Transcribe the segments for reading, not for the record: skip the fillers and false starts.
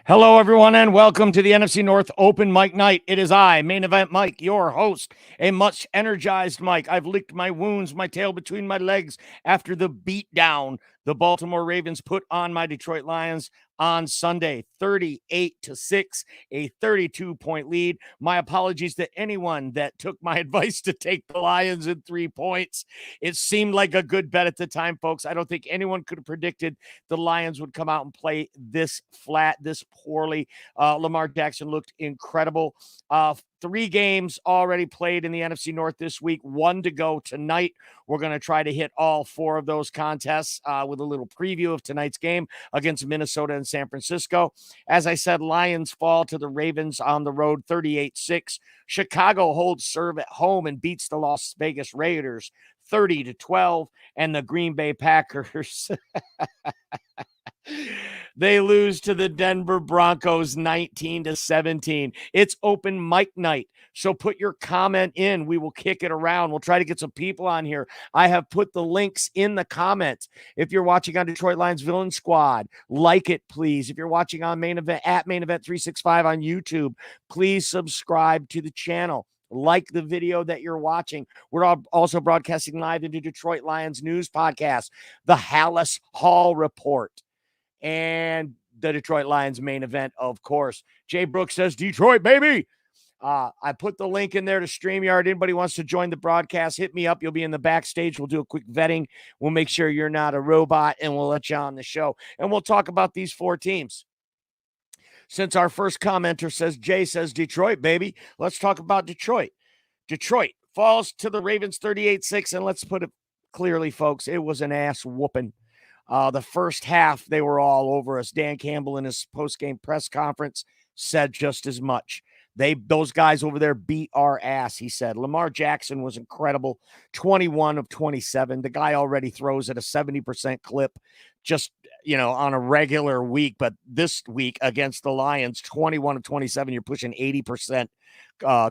Hello, everyone, and welcome to the NFC North Open Mic Night. It is I, Main Event Mike, your host, a much energized Mike. I've licked my wounds, my tail between my legs after the beatdown the Baltimore Ravens put on my Detroit Lions on Sunday, 38-6, a 32-point lead. My apologies to anyone that took my advice to take the Lions in 3 points. It seemed like a good bet at the time, folks. I don't think anyone could have predicted the Lions would come out and play this flat, this poorly. Lamar Jackson looked incredible. 3 games already played in the NFC North this week, 1 to go tonight. We're going to try to hit all 4 of those contests with a little preview of tonight's game against Minnesota and San Francisco. As I said, Lions fall to the Ravens on the road 38-6. Chicago holds serve at home and beats the Las Vegas Raiders 30-12. And the Green Bay Packers they lose to the Denver Broncos 19-17. It's open mic night, so put your comment in. We will kick it around. We'll try to get some people on here. I have put the links in the comments. If you're watching on Detroit Lions Villain Squad, like it, please. If you're watching on Main Event at Main Event 365 on YouTube, please subscribe to the channel. Like the video that you're watching. We're also broadcasting live into Detroit Lions news podcast, the Hallis Hall Report, and the Detroit Lions main event, of course. Jay Brooks says, Detroit, baby. I put the link in there to StreamYard. Anybody wants to join the broadcast, hit me up. You'll be in the backstage. We'll do a quick vetting. We'll make sure you're not a robot, and we'll let you on the show. And we'll talk about these 4 teams. Since our first commenter says, Jay says, Detroit, baby, let's talk about Detroit. Detroit falls to the Ravens 38-6, and let's put it clearly, folks, it was an ass whooping. The first half, they were all over us. Dan Campbell in his post-game press conference said just as much. Those guys over there beat our ass, he said. Lamar Jackson was incredible, 21 of 27. The guy already throws at a 70% clip just, on a regular week. But this week against the Lions, 21 of 27, you're pushing 80%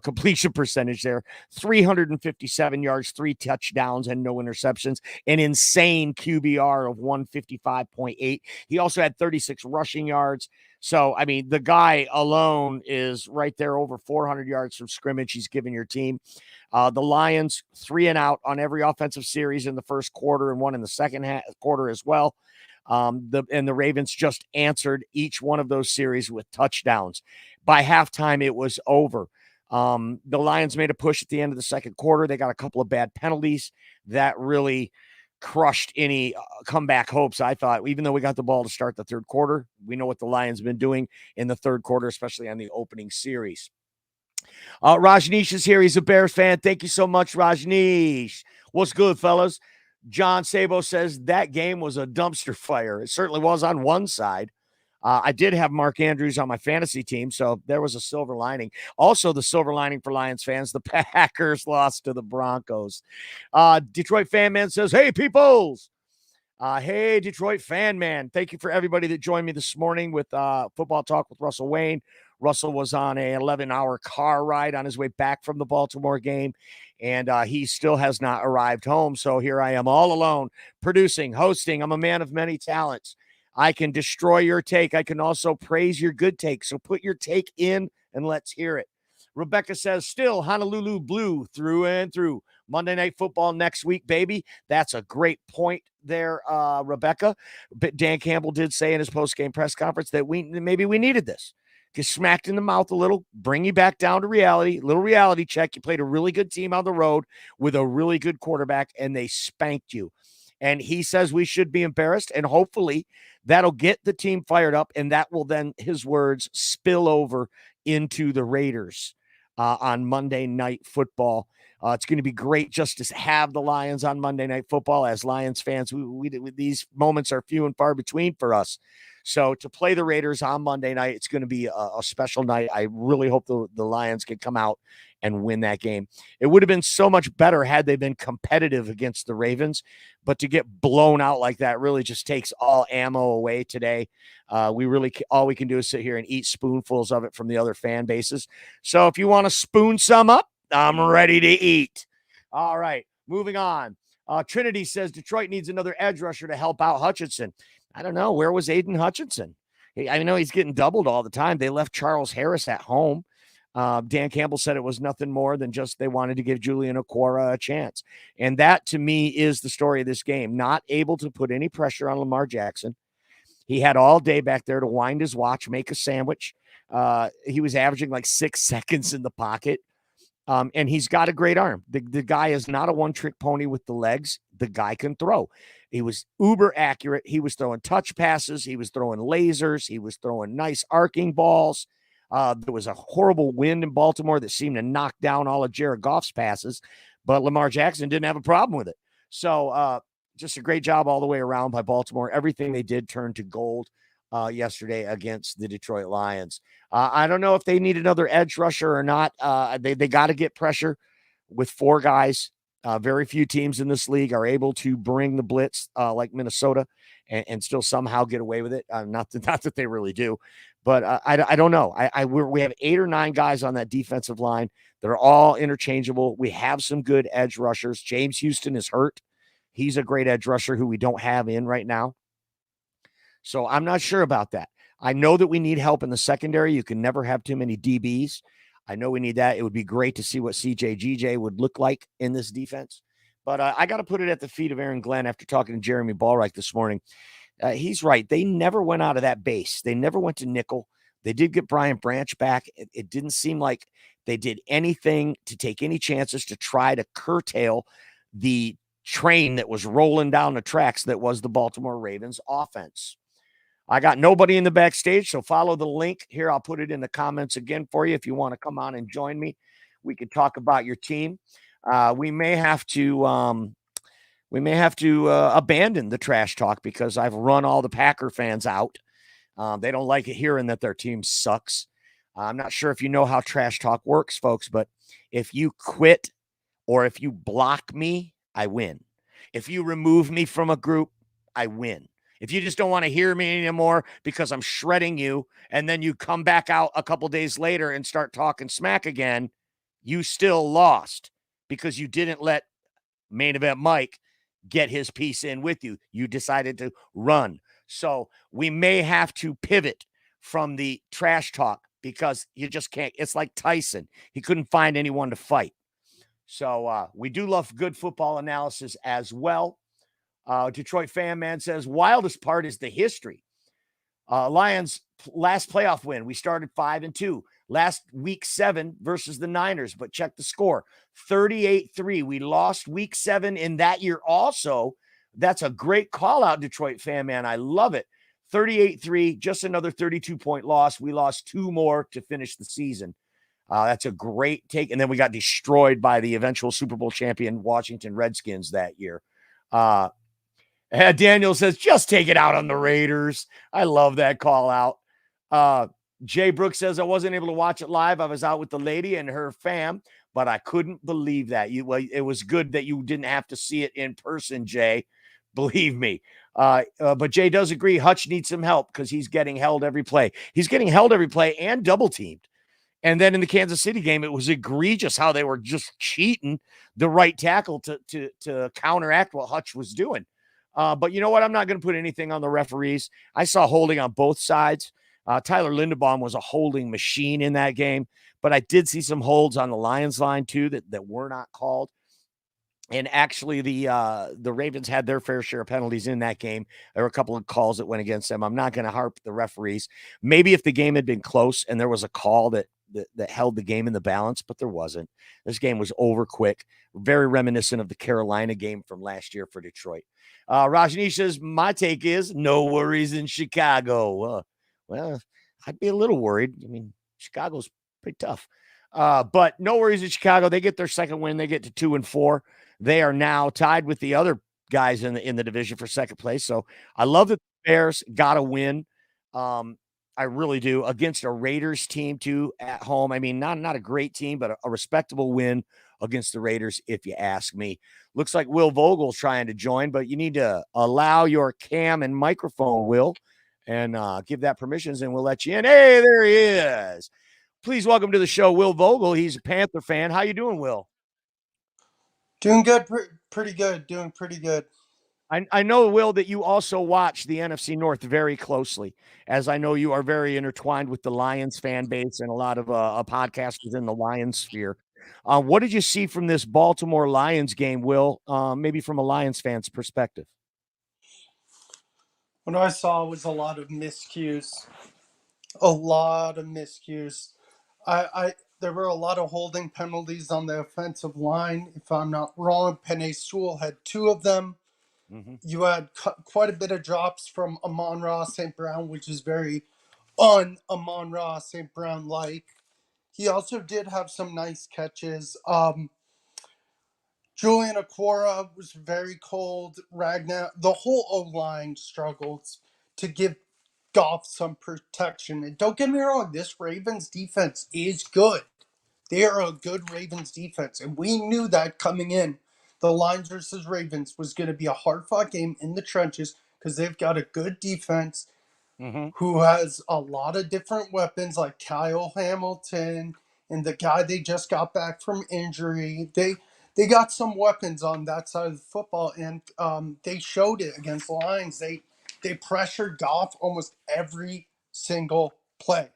completion percentage there. 357 yards, 3 touchdowns, and no interceptions. An insane QBR of 155.8. He also had 36 rushing yards. So, I mean, the guy alone is right there over 400 yards from scrimmage he's given your team. The Lions, 3 and out on every offensive series in the first quarter and 1 in the second quarter as well. The Ravens just answered each one of those series with touchdowns. By halftime, it was over. The Lions made a push at the end of the second quarter. They got a couple of bad penalties that really crushed any comeback hopes, I thought. Even though we got the ball to start the third quarter, we know what the Lions have been doing in the third quarter, especially on the opening series. Rajneesh is here. He's a Bears fan. Thank you so much, Rajneesh. What's good, fellas? John Sabo says that game was a dumpster fire. It certainly was on one side. I did have Mark Andrews on my fantasy team, so there was a silver lining. Also, the silver lining for Lions fans, the Packers lost to the Broncos. Detroit Fan Man says, hey, peoples. Hey, Detroit Fan Man. Thank you for everybody that joined me this morning with Football Talk with Russell Wayne. Russell was on a 11-hour car ride on his way back from the Baltimore game, and he still has not arrived home. So here I am all alone, producing, hosting. I'm a man of many talents. I can destroy your take. I can also praise your good take. So put your take in and let's hear it. Rebecca says, still Honolulu blue through and through. Monday Night Football next week, baby. That's a great point there, Rebecca. But Dan Campbell did say in his post-game press conference that maybe we needed this. Get smacked in the mouth a little, bring you back down to reality, little reality check. You played a really good team on the road with a really good quarterback, and they spanked you. And he says we should be embarrassed, and hopefully that'll get the team fired up, and that will then, his words, spill over into the Raiders on Monday Night Football. It's going to be great just to have the Lions on Monday Night Football. As Lions fans, we these moments are few and far between for us. So to play the Raiders on Monday night, it's going to be a special night. I really hope the Lions can come out and win that game. It would have been so much better had they been competitive against the Ravens, but to get blown out like that really just takes all ammo away today. All we can do is sit here and eat spoonfuls of it from the other fan bases. So if you want to spoon some up, I'm ready to eat. All right, moving on. Trinity says Detroit needs another edge rusher to help out Hutchinson. I don't know. Where was Aiden Hutchinson? I know he's getting doubled all the time. They left Charles Harris at home. Dan Campbell said it was nothing more than just they wanted to give Julian Okwara a chance. And that, to me, is the story of this game. Not able to put any pressure on Lamar Jackson. He had all day back there to wind his watch, make a sandwich. He was averaging like 6 seconds in the pocket. And he's got a great arm. The guy is not a one-trick pony with the legs. The guy can throw. He was uber accurate. He was throwing touch passes. He was throwing lasers. He was throwing nice arcing balls. There was a horrible wind in Baltimore that seemed to knock down all of Jared Goff's passes, but Lamar Jackson didn't have a problem with it. So just a great job all the way around by Baltimore. Everything they did turned to gold yesterday against the Detroit Lions. I don't know if they need another edge rusher or not. They got to get pressure with 4 guys. Very few teams in this league are able to bring the blitz like Minnesota and still somehow get away with it. Not that they really do, but I don't know. We have 8 or 9 guys on that defensive line. They're all interchangeable. We have some good edge rushers. James Houston is hurt. He's a great edge rusher who we don't have in right now. So I'm not sure about that. I know that we need help in the secondary. You can never have too many DBs. I know we need that. It would be great to see what CJ would look like in this defense. But I got to put it at the feet of Aaron Glenn after talking to Jeremy Ballreich this morning. He's right. They never went out of that base. They never went to nickel. They did get Brian Branch back. It didn't seem like they did anything to take any chances to try to curtail the train that was rolling down the tracks that was the Baltimore Ravens offense. I got nobody in the backstage, so follow the link here. I'll put it in the comments again for you if you want to come on and join me. We could talk about your team. We may have to abandon the trash talk because I've run all the Packer fans out. They don't like it hearing that their team sucks. I'm not sure if you know how trash talk works, folks, but if you quit or if you block me, I win. If you remove me from a group, I win. If you just don't want to hear me anymore because I'm shredding you, and then you come back out a couple days later and start talking smack again, you still lost because you didn't let Main Event Mike get his piece in with you. You decided to run. So we may have to pivot from the trash talk because you just can't. It's like Tyson. He couldn't find anyone to fight. So we do love good football analysis as well. Detroit Fan Man says, wildest part is the history. Lions last playoff win. We started 5-2. Last week 7 versus the Niners, but check the score. 38-3. We lost week 7 in that year also. That's a great call out, Detroit Fan Man. I love it. 38-3, just another 32-point loss. We lost 2 more to finish the season. That's a great take. And then we got destroyed by the eventual Super Bowl champion Washington Redskins that year. Daniel says, just take it out on the Raiders. I love that call out. Jay Brooks says, I wasn't able to watch it live. I was out with the lady and her fam, but I couldn't believe that. It was good that you didn't have to see it in person, Jay. Believe me. But Jay does agree Hutch needs some help because he's getting held every play. He's getting held every play and double teamed. And then in the Kansas City game, it was egregious how they were just cheating the right tackle to counteract what Hutch was doing. But you know what? I'm not going to put anything on the referees. I saw holding on both sides. Tyler Linderbaum was a holding machine in that game, but I did see some holds on the Lions line too that were not called. And actually, the Ravens had their fair share of penalties in that game. There were a couple of calls that went against them. I'm not going to harp the referees. Maybe if the game had been close and there was a call that held the game in the balance, but there wasn't. This game was over quick. Very reminiscent of the Carolina game from last year for Detroit. Rajneesh says, my take is no worries in Chicago. Well, I'd be a little worried. I mean, Chicago's pretty tough. But no worries in Chicago. They get their second win. They get to 2-4. They are now tied with the other guys in the division for second place. So I love that the Bears got a win. I really do, against a Raiders team too at home. I mean, not a great team, but a respectable win against the Raiders, if you ask me. Looks like Will Vogel's trying to join, but you need to allow your cam and microphone, Will, and give that permissions, and we'll let you in. Hey, there he is. Please welcome to the show, Will Vogel. He's a Panther fan. How you doing, Will? Doing good, pretty good. Doing pretty good. I know, Will, that you also watch the NFC North very closely, as I know you are very intertwined with the Lions fan base and a lot of podcasters in the Lions sphere. What did you see from this Baltimore Lions game, Will? Maybe from a Lions fan's perspective. What I saw was a lot of miscues. A lot of miscues. There were a lot of holding penalties on the offensive line. If I'm not wrong, Penei Sewell had two of them. Mm-hmm. You had quite a bit of drops from Amon-Ra St. Brown, which is very un-Amon-Ra St. Brown like. He also did have some nice catches. Julian Aquara was very cold. Ragnar, the whole O-line struggled to give Goff some protection. And don't get me wrong, this Ravens defense is good. They are a good Ravens defense. And we knew that coming in. The Lions versus Ravens was going to be a hard-fought game in the trenches because they've got a good defense Mm-hmm. who has a lot of different weapons like Kyle Hamilton and the guy they just got back from injury. They got some weapons on that side of the football, and they showed it against the Lions. They pressured Goff almost every single play.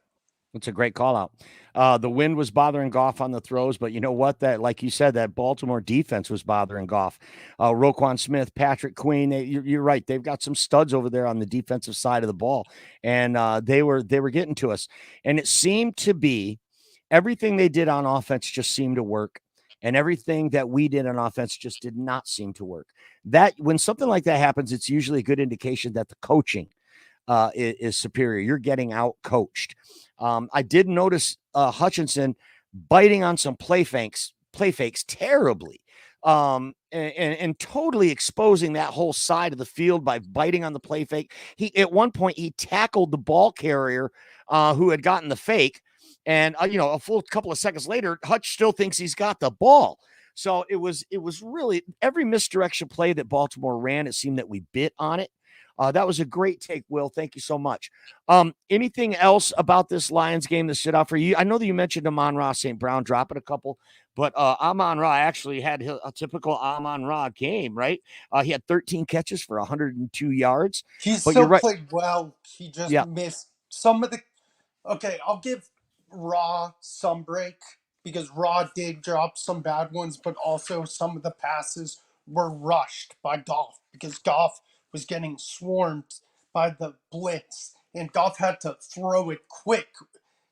That's a great call out. The wind was bothering Goff on the throws, but you know what? That, like you said, that Baltimore defense was bothering Goff. Roquan Smith, Patrick Queen. You're right. They've got some studs over there on the defensive side of the ball, and they were getting to us. And it seemed to be everything they did on offense just seemed to work, and everything that we did on offense just did not seem to work. That when something like that happens, it's usually a good indication that the coaching is superior. You're getting out coached. I did notice Hutchinson biting on some play fakes terribly, and totally exposing that whole side of the field by biting on the play fake. He at one point he tackled the ball carrier who had gotten the fake, and a full couple of seconds later, Hutch still thinks he's got the ball. So it was really every misdirection play that Baltimore ran. It seemed that we bit on it. That was a great take, Will. Thank you so much. Anything else about this Lions game that stood out for you? I know that you mentioned Amon-Ra St. Brown dropping a couple, but Amon-Ra actually had a typical Amon-Ra game, right? He had 13 catches for 102 yards. He But you're still right. played well. He just Yeah. missed some of the. Okay, I'll give Raw some break because Raw did drop some bad ones, but also some of the passes were rushed by Goff because Goff was getting swarmed by the blitz, and Goff had to throw it quick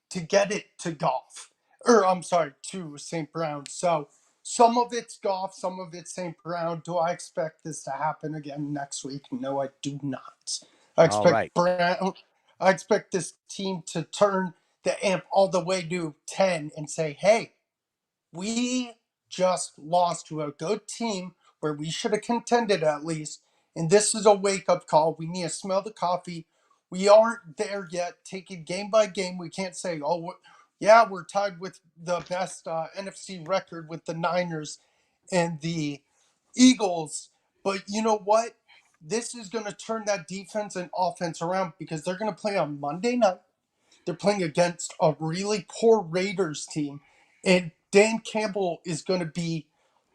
to get it to Goff. Or I'm sorry, to St. Brown. So some of it's Goff, some of it's St. Brown. Do I expect this to happen again next week? No, I do not. I All right. expect Brown. I expect this team to turn the amp all the way to 10 and say, hey, we just lost to a good team where we should have contended at least. And this is a wake up call. We need to smell the coffee. We aren't there yet. Take it game by game. We can't say, oh, yeah, we're tied with the best NFC record with the Niners and the Eagles. But you know what? This is going to turn that defense and offense around because they're going to play on Monday night. They're playing against a really poor Raiders team, and Dan Campbell is going to be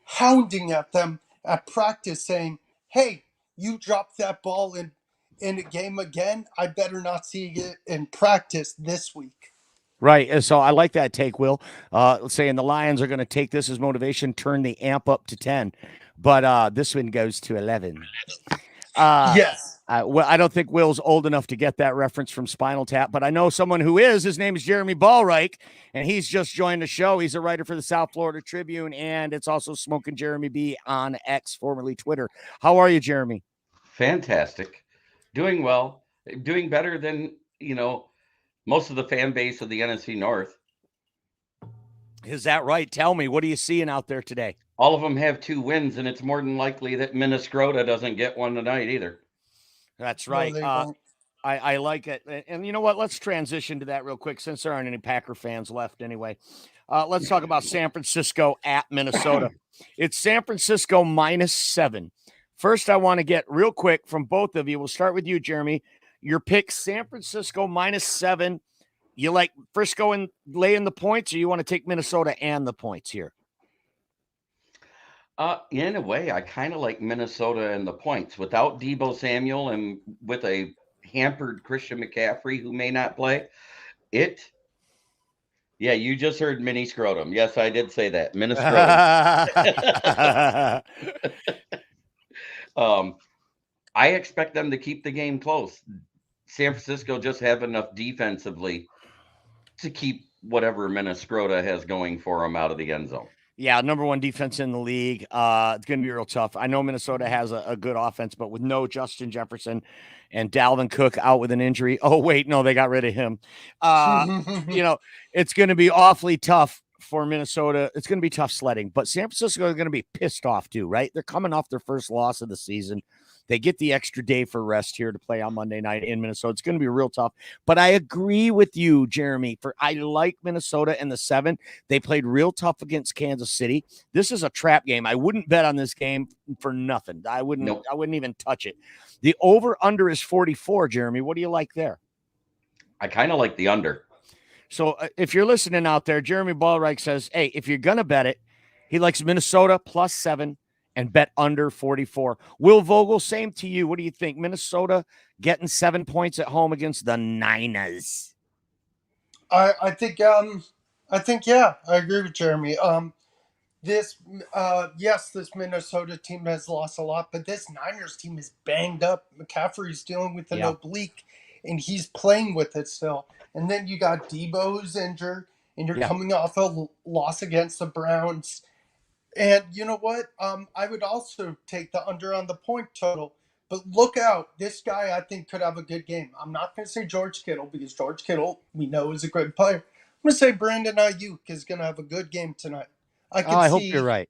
hounding at them at practice saying, hey, you dropped that ball in a game again. I better not see it in practice this week. Right. And so I like that take, Will. Saying the Lions are going to take this as motivation, turn the amp up to 10. But this one goes to 11. Yes. Well, I don't think Will's old enough to get that reference from Spinal Tap, but I know someone who is. His name is Jeremy Ballreich, and he's just joined the show. He's a writer for the South Florida Tribune, and it's also Smoking Jeremy B on X, formerly Twitter. How are you, Jeremy? Fantastic. Doing well. Doing better than, most of the fan base of the NFC North. Is that right? Tell me, what are you seeing out there today? All of them have 2 wins, and it's more than likely that Minnesota doesn't get one tonight either. That's No, right. they won't. I like it. And you know what? Let's transition to that real quick since there aren't any Packer fans left anyway. Let's talk about San Francisco at Minnesota. It's San Francisco -7. First, I want to get real quick from both of you. We'll start with you, Jeremy. Your pick, San Francisco -7. You like Frisco and laying the points, or you want to take Minnesota and the points here? In a way, I kind of like Minnesota and the points without Debo Samuel and with a hampered Christian McCaffrey who may not play. It, yeah, you just heard mini scrotum. Yes, I did say that. Mini scrotum. I expect them to keep the game close. San Francisco just have enough defensively to keep whatever Minnesota has going for them out of the end zone. Yeah, number one defense in the league. It's going to be real tough. I know Minnesota has a good offense, but with no Justin Jefferson and Dalvin Cook out with an injury. Oh, wait, no, they got rid of him. It's going to be awfully tough for Minnesota. It's going to be tough sledding, but San Francisco is going to be pissed off too, right? They're coming off their first loss of the season. They get the extra day for rest here to play on Monday night in Minnesota. It's going to be real tough. But I agree with you, Jeremy. I like Minnesota and the 7. They played real tough against Kansas City. This is a trap game. I wouldn't bet on this game for nothing. I wouldn't. Nope. I wouldn't even touch it. The over/under is 44. Jeremy, what do you like there? I kind of like the under. So if you're listening out there, Jeremy Ballreich says, "Hey, if you're gonna bet it, he likes Minnesota +7." And bet under 44. Will Vogel, same to you. What do you think? Minnesota getting 7 points at home against the Niners. I think yeah, I agree with Jeremy. This Minnesota team has lost a lot, but this Niners team is banged up. McCaffrey's dealing with an oblique, and he's playing with it still. And then you got Debo who's injured, and you're coming off a loss against the Browns. And you know what? I would also take the under on the point total. But look out. This guy, I think, could have a good game. I'm not going to say George Kittle because George Kittle, we know, is a great player. I'm going to say Brandon Ayuk is going to have a good game tonight. I hope you're right.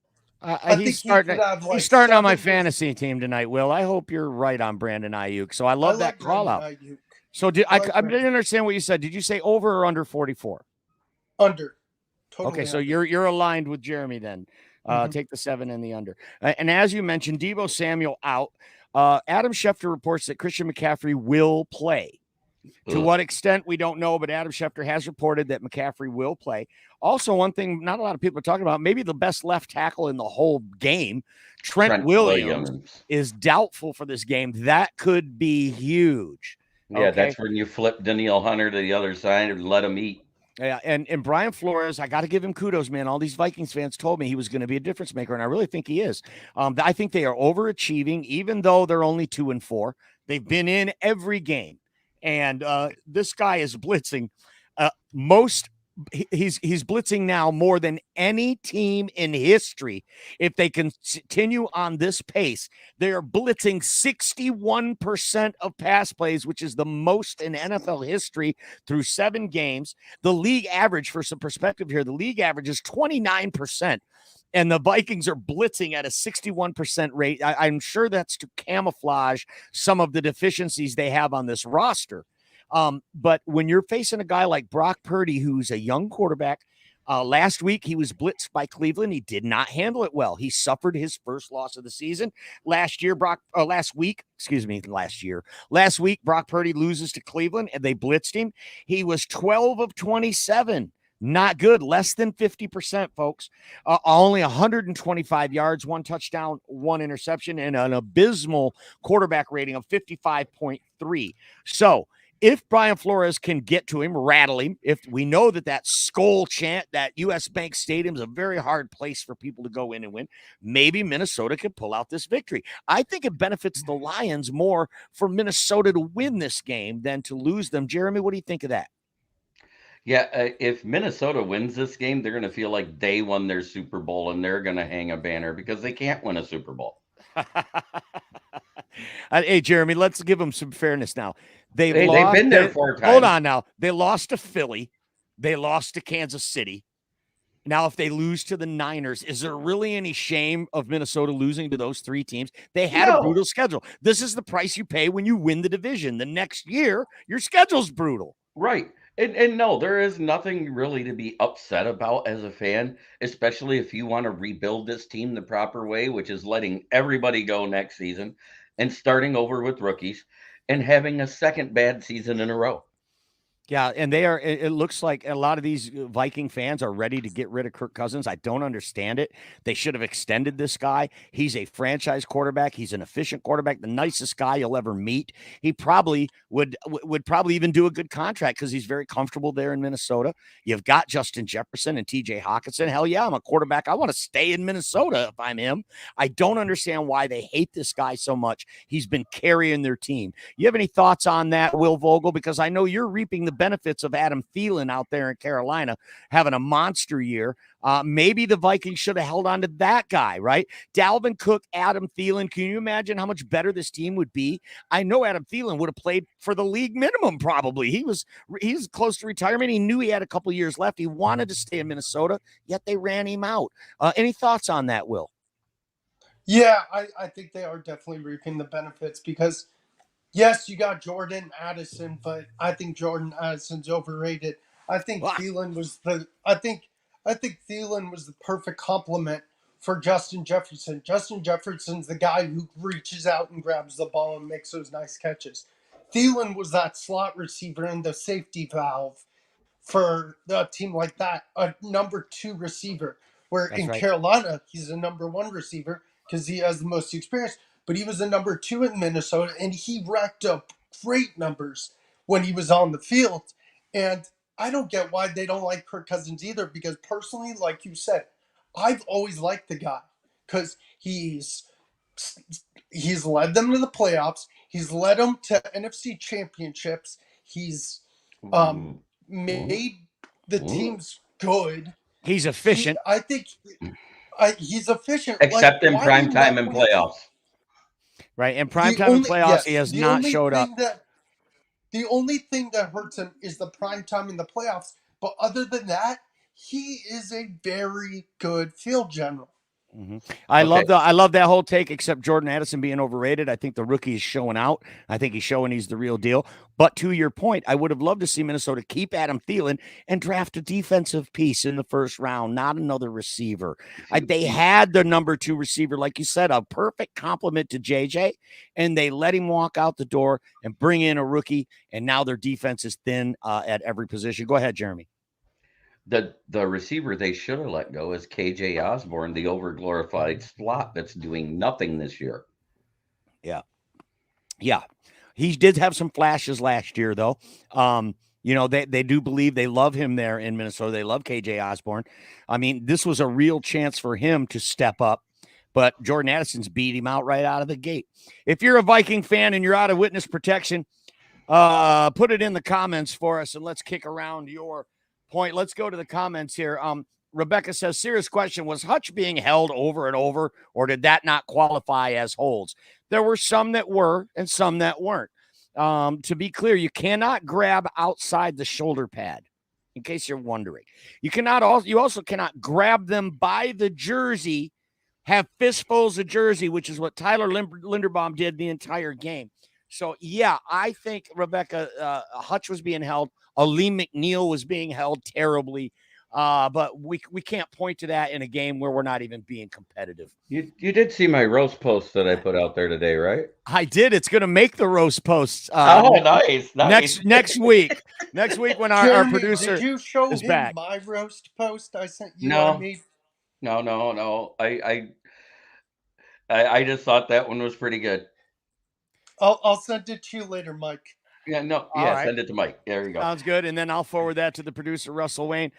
He's starting on my fantasy team tonight, Will. I hope you're right on Brandon Ayuk. So I love that call out. Ayuk. So I didn't understand what you said. Did you say over or under 44? Under. Totally okay, so under. You're aligned with Jeremy then. Take the 7 and the under. And as you mentioned, Debo Samuel out. Adam Schefter reports that Christian McCaffrey will play. To what extent, we don't know, but Adam Schefter has reported that McCaffrey will play. Also, one thing not a lot of people are talking about, maybe the best left tackle in the whole game, Trent Williams, is doubtful for this game. That could be huge. Yeah, that's when you flip Danielle Hunter to the other side and let him eat. Yeah, and Brian Flores, I got to give him kudos, man. All these Vikings fans told me he was going to be a difference maker, and I really think he is. I think they are overachieving, even though they're only 2-4. They've been in every game, and this guy is blitzing He's blitzing now more than any team in history. If they continue on this pace, they are blitzing 61% of pass plays, which is the most in NFL history through 7 games. The league average, for some perspective here, the league average is 29%. And the Vikings are blitzing at a 61% rate. I'm sure that's to camouflage some of the deficiencies they have on this roster. But when you're facing a guy like Brock Purdy, who's a young quarterback, last week he was blitzed by Cleveland. He did not handle it well. He suffered his first loss of the season. Last week, Brock Purdy loses to Cleveland and they blitzed him. He was 12 of 27. Not good. Less than 50%, folks. Only 125 yards, 1 touchdown, 1 interception, and an abysmal quarterback rating of 55.3. So, if Brian Flores can get to him, rattle him, if we know that skull chant, that U.S. Bank Stadium is a very hard place for people to go in and win, maybe Minnesota can pull out this victory. I think it benefits the Lions more for Minnesota to win this game than to lose them. Jeremy, what do you think of that? Yeah, if Minnesota wins this game, they're going to feel like they won their Super Bowl and they're going to hang a banner because they can't win a Super Bowl. Hey, Jeremy, let's give them some fairness now. They've been there 4 times. Hold on now. They lost to Philly. They lost to Kansas City. Now, if they lose to the Niners, is there really any shame of Minnesota losing to those 3 teams? They had a brutal schedule. This is the price you pay when you win the division. The next year, your schedule's brutal. Right. And no, there is nothing really to be upset about as a fan, especially if you want to rebuild this team the proper way, which is letting everybody go next season and starting over with rookies and having a second bad season in a row. Yeah, and they are. It looks like a lot of these Viking fans are ready to get rid of Kirk Cousins. I don't understand it. They should have extended this guy. He's a franchise quarterback. He's an efficient quarterback, the nicest guy you'll ever meet. He probably would probably even do a good contract because he's very comfortable there in Minnesota. You've got Justin Jefferson and T.J. Hawkinson. Hell yeah, I'm a quarterback. I want to stay in Minnesota if I'm him. I don't understand why they hate this guy so much. He's been carrying their team. You have any thoughts on that, Will Vogel? Because I know you're reaping the benefits of Adam Thielen out there in Carolina having a monster year. Maybe the Vikings should have held on to that guy, right? Dalvin Cook, Adam Thielen. Can you imagine how much better this team would be? I know Adam Thielen would have played for the league minimum probably. He's close to retirement. He knew he had a couple years left. He wanted to stay in Minnesota, yet they ran him out. Any thoughts on that, Will? Yeah, I think they are definitely reaping the benefits because yes, you got Jordan Addison, but I think Jordan Addison's overrated. I think Thielen was the I think Thielen was the perfect complement for Justin Jefferson. Justin Jefferson's the guy who reaches out and grabs the ball and makes those nice catches. Thielen was that slot receiver and the safety valve for a team like that, a number 2 receiver. Where That's in right. Carolina, he's a number 1 receiver because he has the most experience. But he was a number 2 in Minnesota, and he racked up great numbers when he was on the field. And I don't get why they don't like Kirk Cousins either, because personally, like you said, I've always liked the guy because he's led them to the playoffs. He's led them to NFC championships. He's Ooh. made the teams good. He's efficient. I think he's efficient. Except in why do you prime time not and want to keep playoffs. Right. And primetime and playoffs, he has not showed up. The only thing that hurts him is the prime time in the playoffs. But other than that, he is a very good field general. Mm-hmm. I love that whole take, except Jordan Addison being overrated. I think the rookie is showing out. I think he's showing he's the real deal. But to your point, I would have loved to see Minnesota keep Adam Thielen and draft a defensive piece in the first round, not another receiver. They had the number 2 receiver, like you said, a perfect complement to JJ, and they let him walk out the door and bring in a rookie, and now their defense is thin at every position. Go ahead, Jeremy. The receiver they should have let go is KJ Osborne, the overglorified slot that's doing nothing this year. Yeah. He did have some flashes last year, though. They do believe they love him there in Minnesota. They love KJ Osborne. I mean, this was a real chance for him to step up, but Jordan Addison's beat him out right out of the gate. If you're a Viking fan and you're out of witness protection, put it in the comments for us, and let's kick around your point. Let's go to the comments here. Rebecca says, serious question, was Hutch being held over and over, or did that not qualify as holds? There were some that were and some that weren't. To be clear, you cannot grab outside the shoulder pad, in case you're wondering. You also cannot grab them by the jersey, have fistfuls of jersey, which is what Tyler Linderbaum did the entire game. So, yeah, I think, Rebecca, Hutch was being held. Ali McNeil was being held terribly. But we can't point to that in a game where we're not even being competitive. You did see my roast post that I put out there today, right? I did. It's going to make the roast posts. Nice. Next week. Next week when our producer did you show is him back. my roast post I sent you? No. No. I just thought that one was pretty good. I'll send it to you later, Mike. Yeah, no. All right. Send it to Mike. There you go. Sounds good. And then I'll forward that to the producer, Russell Wayne.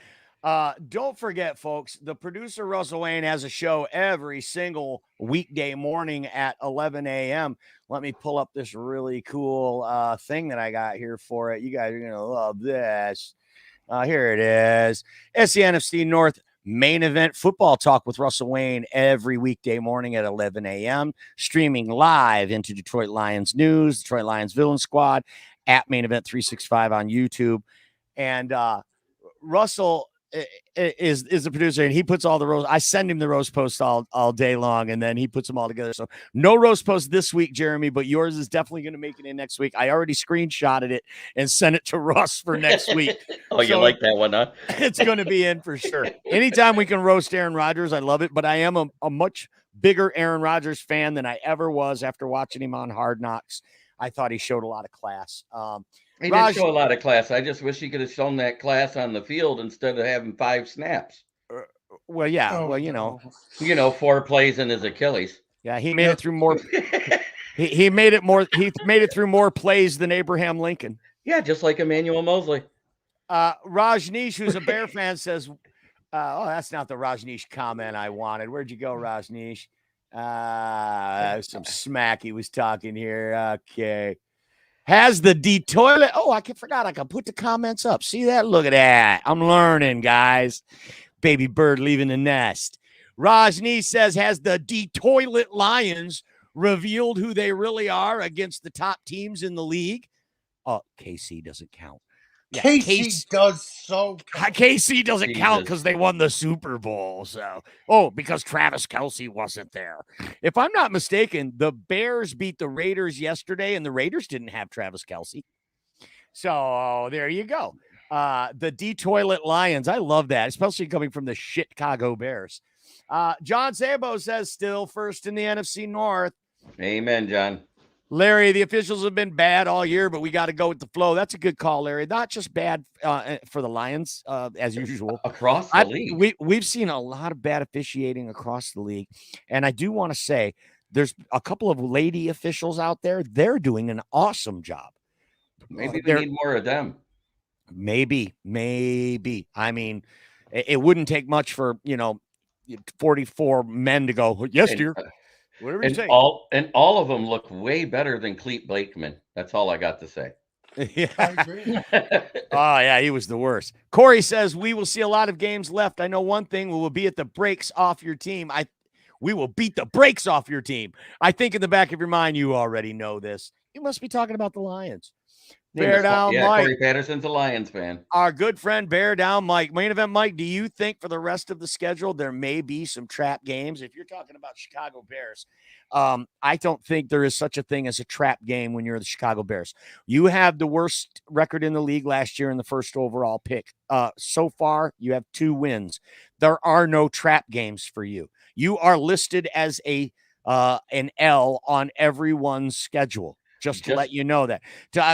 Don't forget, folks, the producer, Russell Wayne, has a show every single weekday morning at 11 a.m. Let me pull up this really cool thing that I got here for it. You guys are going to love this. Here it is. It's the NFC North Main Event Football Talk with Russell Wayne every weekday morning at 11 a.m., streaming live into Detroit Lions News, Detroit Lions Villain Squad, at Main Event 365 on YouTube. And Russell is the producer, and he puts all the roast. I send him the roast posts all day long, and then he puts them all together. So no roast post this week, Jeremy, but yours is definitely going to make it in next week. I already screenshotted it and sent it to Russ for next week. You like that one, huh? It's going to be in for sure. Anytime we can roast Aaron Rodgers, I love it, but I am a much bigger Aaron Rodgers fan than I ever was after watching him on Hard Knocks. I thought he showed a lot of class. He did Raj, show a lot of class. I just wish he could have shown that class on the field instead of having 5 snaps. well, yeah, Oh, well, no. 4 plays in his Achilles. yeah, he made Yep. it through more. He made it through more plays than Abraham Lincoln. Yeah, just like Emmanuel Mosley. Rajneesh, who's a Bear fan, says, oh, that's not the Rajneesh comment I wanted. Where'd you go, Rajneesh? Some smack he was talking here. Okay. Has the toilet. Oh, I forgot I can put the comments up. See that? Look at that. I'm learning, guys. Baby bird leaving the nest. Rajneesh says, has the toilet Lions revealed who they really are against the top teams in the league? Oh, KC doesn't count. Yeah, KC does so count. KC doesn't count Jesus. because they won the Super Bowl. So, because Travis Kelce wasn't there. If I'm not mistaken, the Bears beat the Raiders yesterday, and the Raiders didn't have Travis Kelce. So there you go. The toilet Lions. I love that, especially coming from the Chicago Bears. John Sabo says still first in the NFC North. Amen, John. Larry, the officials have been bad all year, but we got to go with the flow. That's a good call, Larry. Not just bad for the Lions, as usual. Across the league. We've seen a lot of bad officiating across the league. And I do want to say there's a couple of lady officials out there. They're doing an awesome job. Maybe we need more of them. Maybe. I mean, it wouldn't take much for, 44 men to go, yes, dear. Whatever you say. All of them look way better than Clete Blakeman. That's all I got to say. Yeah. I agree. Oh, yeah, he was the worst. Corey says, we will see a lot of games left. I know one thing, we will be at the brakes off your team. We will beat the brakes off your team. I think in the back of your mind, you already know this. You must be talking about the Lions. Bear Down Mike. Corey Patterson's a Lions fan. Our good friend Bear Down Mike. Main Event Mike, do you think for the rest of the schedule there may be some trap games? If you're talking about Chicago Bears, I don't think there is such a thing as a trap game when you're the Chicago Bears. You have the worst record in the league last year in the first overall pick. So far, you have 2 wins. There are no trap games for you. You are listed as an L on everyone's schedule. Just to let you know that.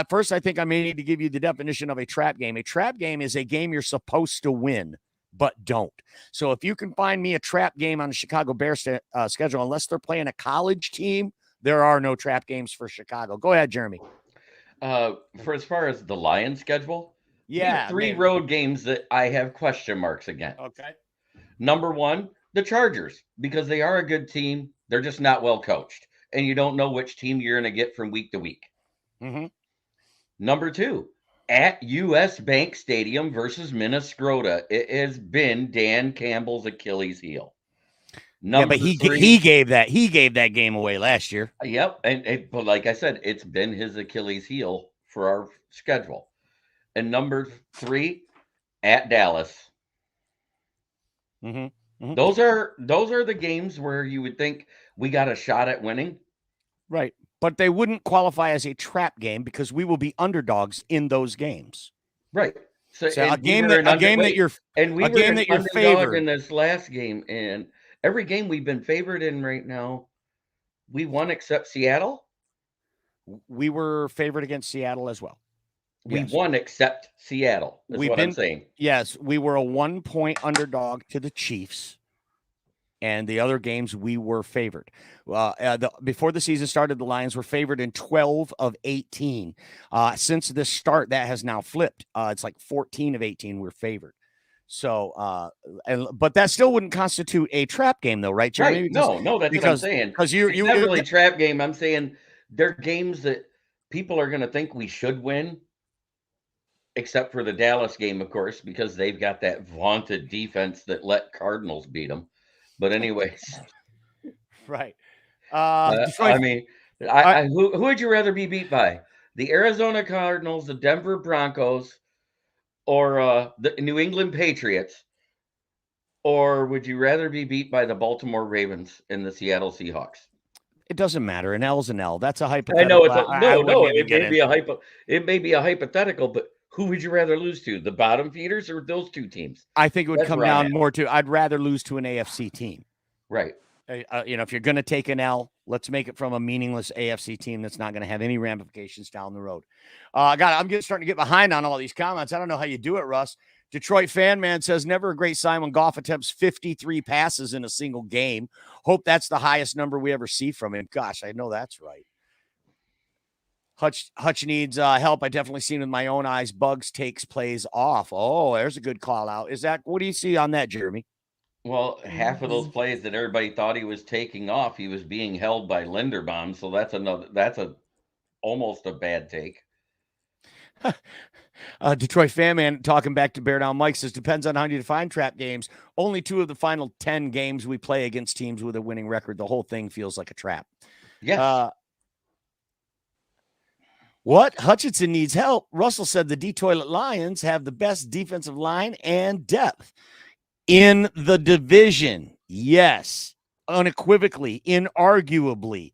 First, I think I may need to give you the definition of a trap game. A trap game is a game you're supposed to win, but don't. So if you can find me a trap game on the Chicago Bears schedule, unless they're playing a college team, there are no trap games for Chicago. Go ahead, Jeremy. For as far as the Lions schedule, yeah, 3 road games that I have question marks against. Okay. Number 1, the Chargers, because they are a good team. They're just not well coached. And you don't know which team you're going to get from week to week. Mm-hmm. Number 2, at U.S. Bank Stadium versus Minnesota. It has been Dan Campbell's Achilles heel. But he gave that game away last year. Yep, but like I said, it's been his Achilles heel for our schedule. And number 3, at Dallas. Mm-hmm. Mm-hmm. Those are the games where you would think we got a shot at winning. Right. But they wouldn't qualify as a trap game because we will be underdogs in those games. Right. So a game that you're favored in this last game, and every game we've been favored in right now, we won except Seattle. We were favored against Seattle as well. We won except Seattle. I'm saying. Yes, we were a 1-point underdog to the Chiefs. And the other games we were favored. Before the season started, the Lions were favored in 12 of 18. Since this start, that has now flipped. It's like 14 of 18 we're favored. So, but that still wouldn't constitute a trap game, though, right, Jeremy? Right. No, that's what I'm saying. Because it's not really a trap game. I'm saying they're games that people are going to think we should win, except for the Dallas game, of course, because they've got that vaunted defense that let Cardinals beat them. But anyways, right. I mean, who would you rather be beat by? The Arizona Cardinals, the Denver Broncos, or the New England Patriots? Or would you rather be beat by the Baltimore Ravens and the Seattle Seahawks? It doesn't matter. An L's an L. That's a hypothetical. I know it's it may be a hypothetical, but who would you rather lose to? The bottom feeders or those 2 teams? I think it would come down more to I'd rather lose to an AFC team. Right. If you're going to take an L, Let's make it from a meaningless AFC team that's not going to have any ramifications down the road. I'm starting to get behind on all these comments. I don't know how you do it, Russ. Detroit Fan Man says, never a great sign when Goff attempts 53 passes in a single game. Hope that's the highest number we ever see from him. Gosh, I know that's right. Hutch needs help. I definitely seen with my own eyes. Bugs takes plays off. Oh, there's a good call out. What do you see on that, Jeremy? Well, half of those plays that everybody thought he was taking off, he was being held by Linderbaum. So that's almost a bad take. Detroit Fan Man talking back to Bear Down Mike says, depends on how you define trap games. Only 2 of the final 10 games we play against teams with a winning record. The whole thing feels like a trap. Yes. What? Hutchinson needs help. Russell said the D-Toilet Lions have the best defensive line and depth in the division. Yes. Unequivocally, inarguably,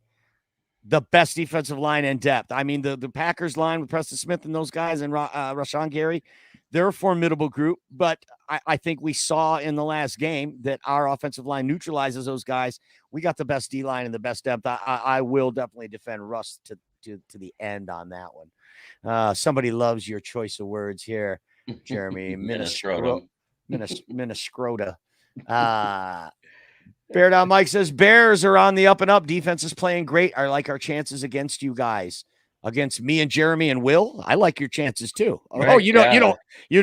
the best defensive line and depth. I mean, the Packers line with Preston Smith and those guys and Rashawn Gary, they're a formidable group, but I think we saw in the last game that our offensive line neutralizes those guys. We got the best D-line and the best depth. I will definitely defend Russ to the end on that one. Somebody loves your choice of words here, Jeremy. Minnesota. Bear Down Mike says, Bears are on the up and up. Defense is playing great. I like our chances against you guys. Against me and Jeremy and Will, I like your chances too. Right. Oh, you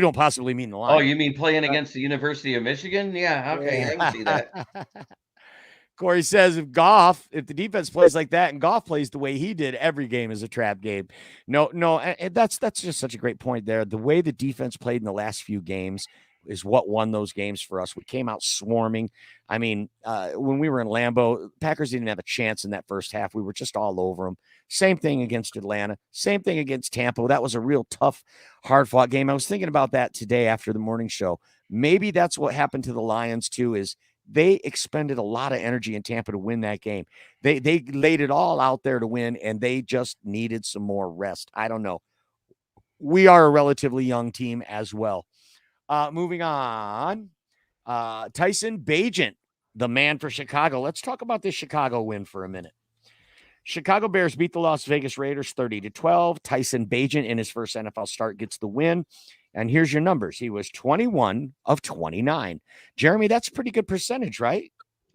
don't possibly mean the line. Oh, you mean playing against the University of Michigan? Yeah, okay, yeah. I can see that. Corey says, if the defense plays like that and Goff plays the way he did, every game is a trap game. No, and that's just such a great point there. The way the defense played in the last few games is what won those games for us. We came out swarming. I mean, when we were in Lambeau, Packers didn't have a chance in that first half. We were just all over them. Same thing against Atlanta. Same thing against Tampa. That was a real tough, hard-fought game. I was thinking about that today after the morning show. Maybe that's what happened to the Lions, too, is they expended a lot of energy in Tampa to win that game. They laid it all out there to win, and they just needed some more rest. I don't know. We are a relatively young team as well. Moving on. Tyson Bagent, the man for Chicago. Let's talk about this Chicago win for a minute. Chicago Bears beat the Las Vegas Raiders 30-12. Tyson Bagent in his first NFL start gets the win. And here's your numbers. He was 21 of 29. Jeremy, that's a pretty good percentage, right?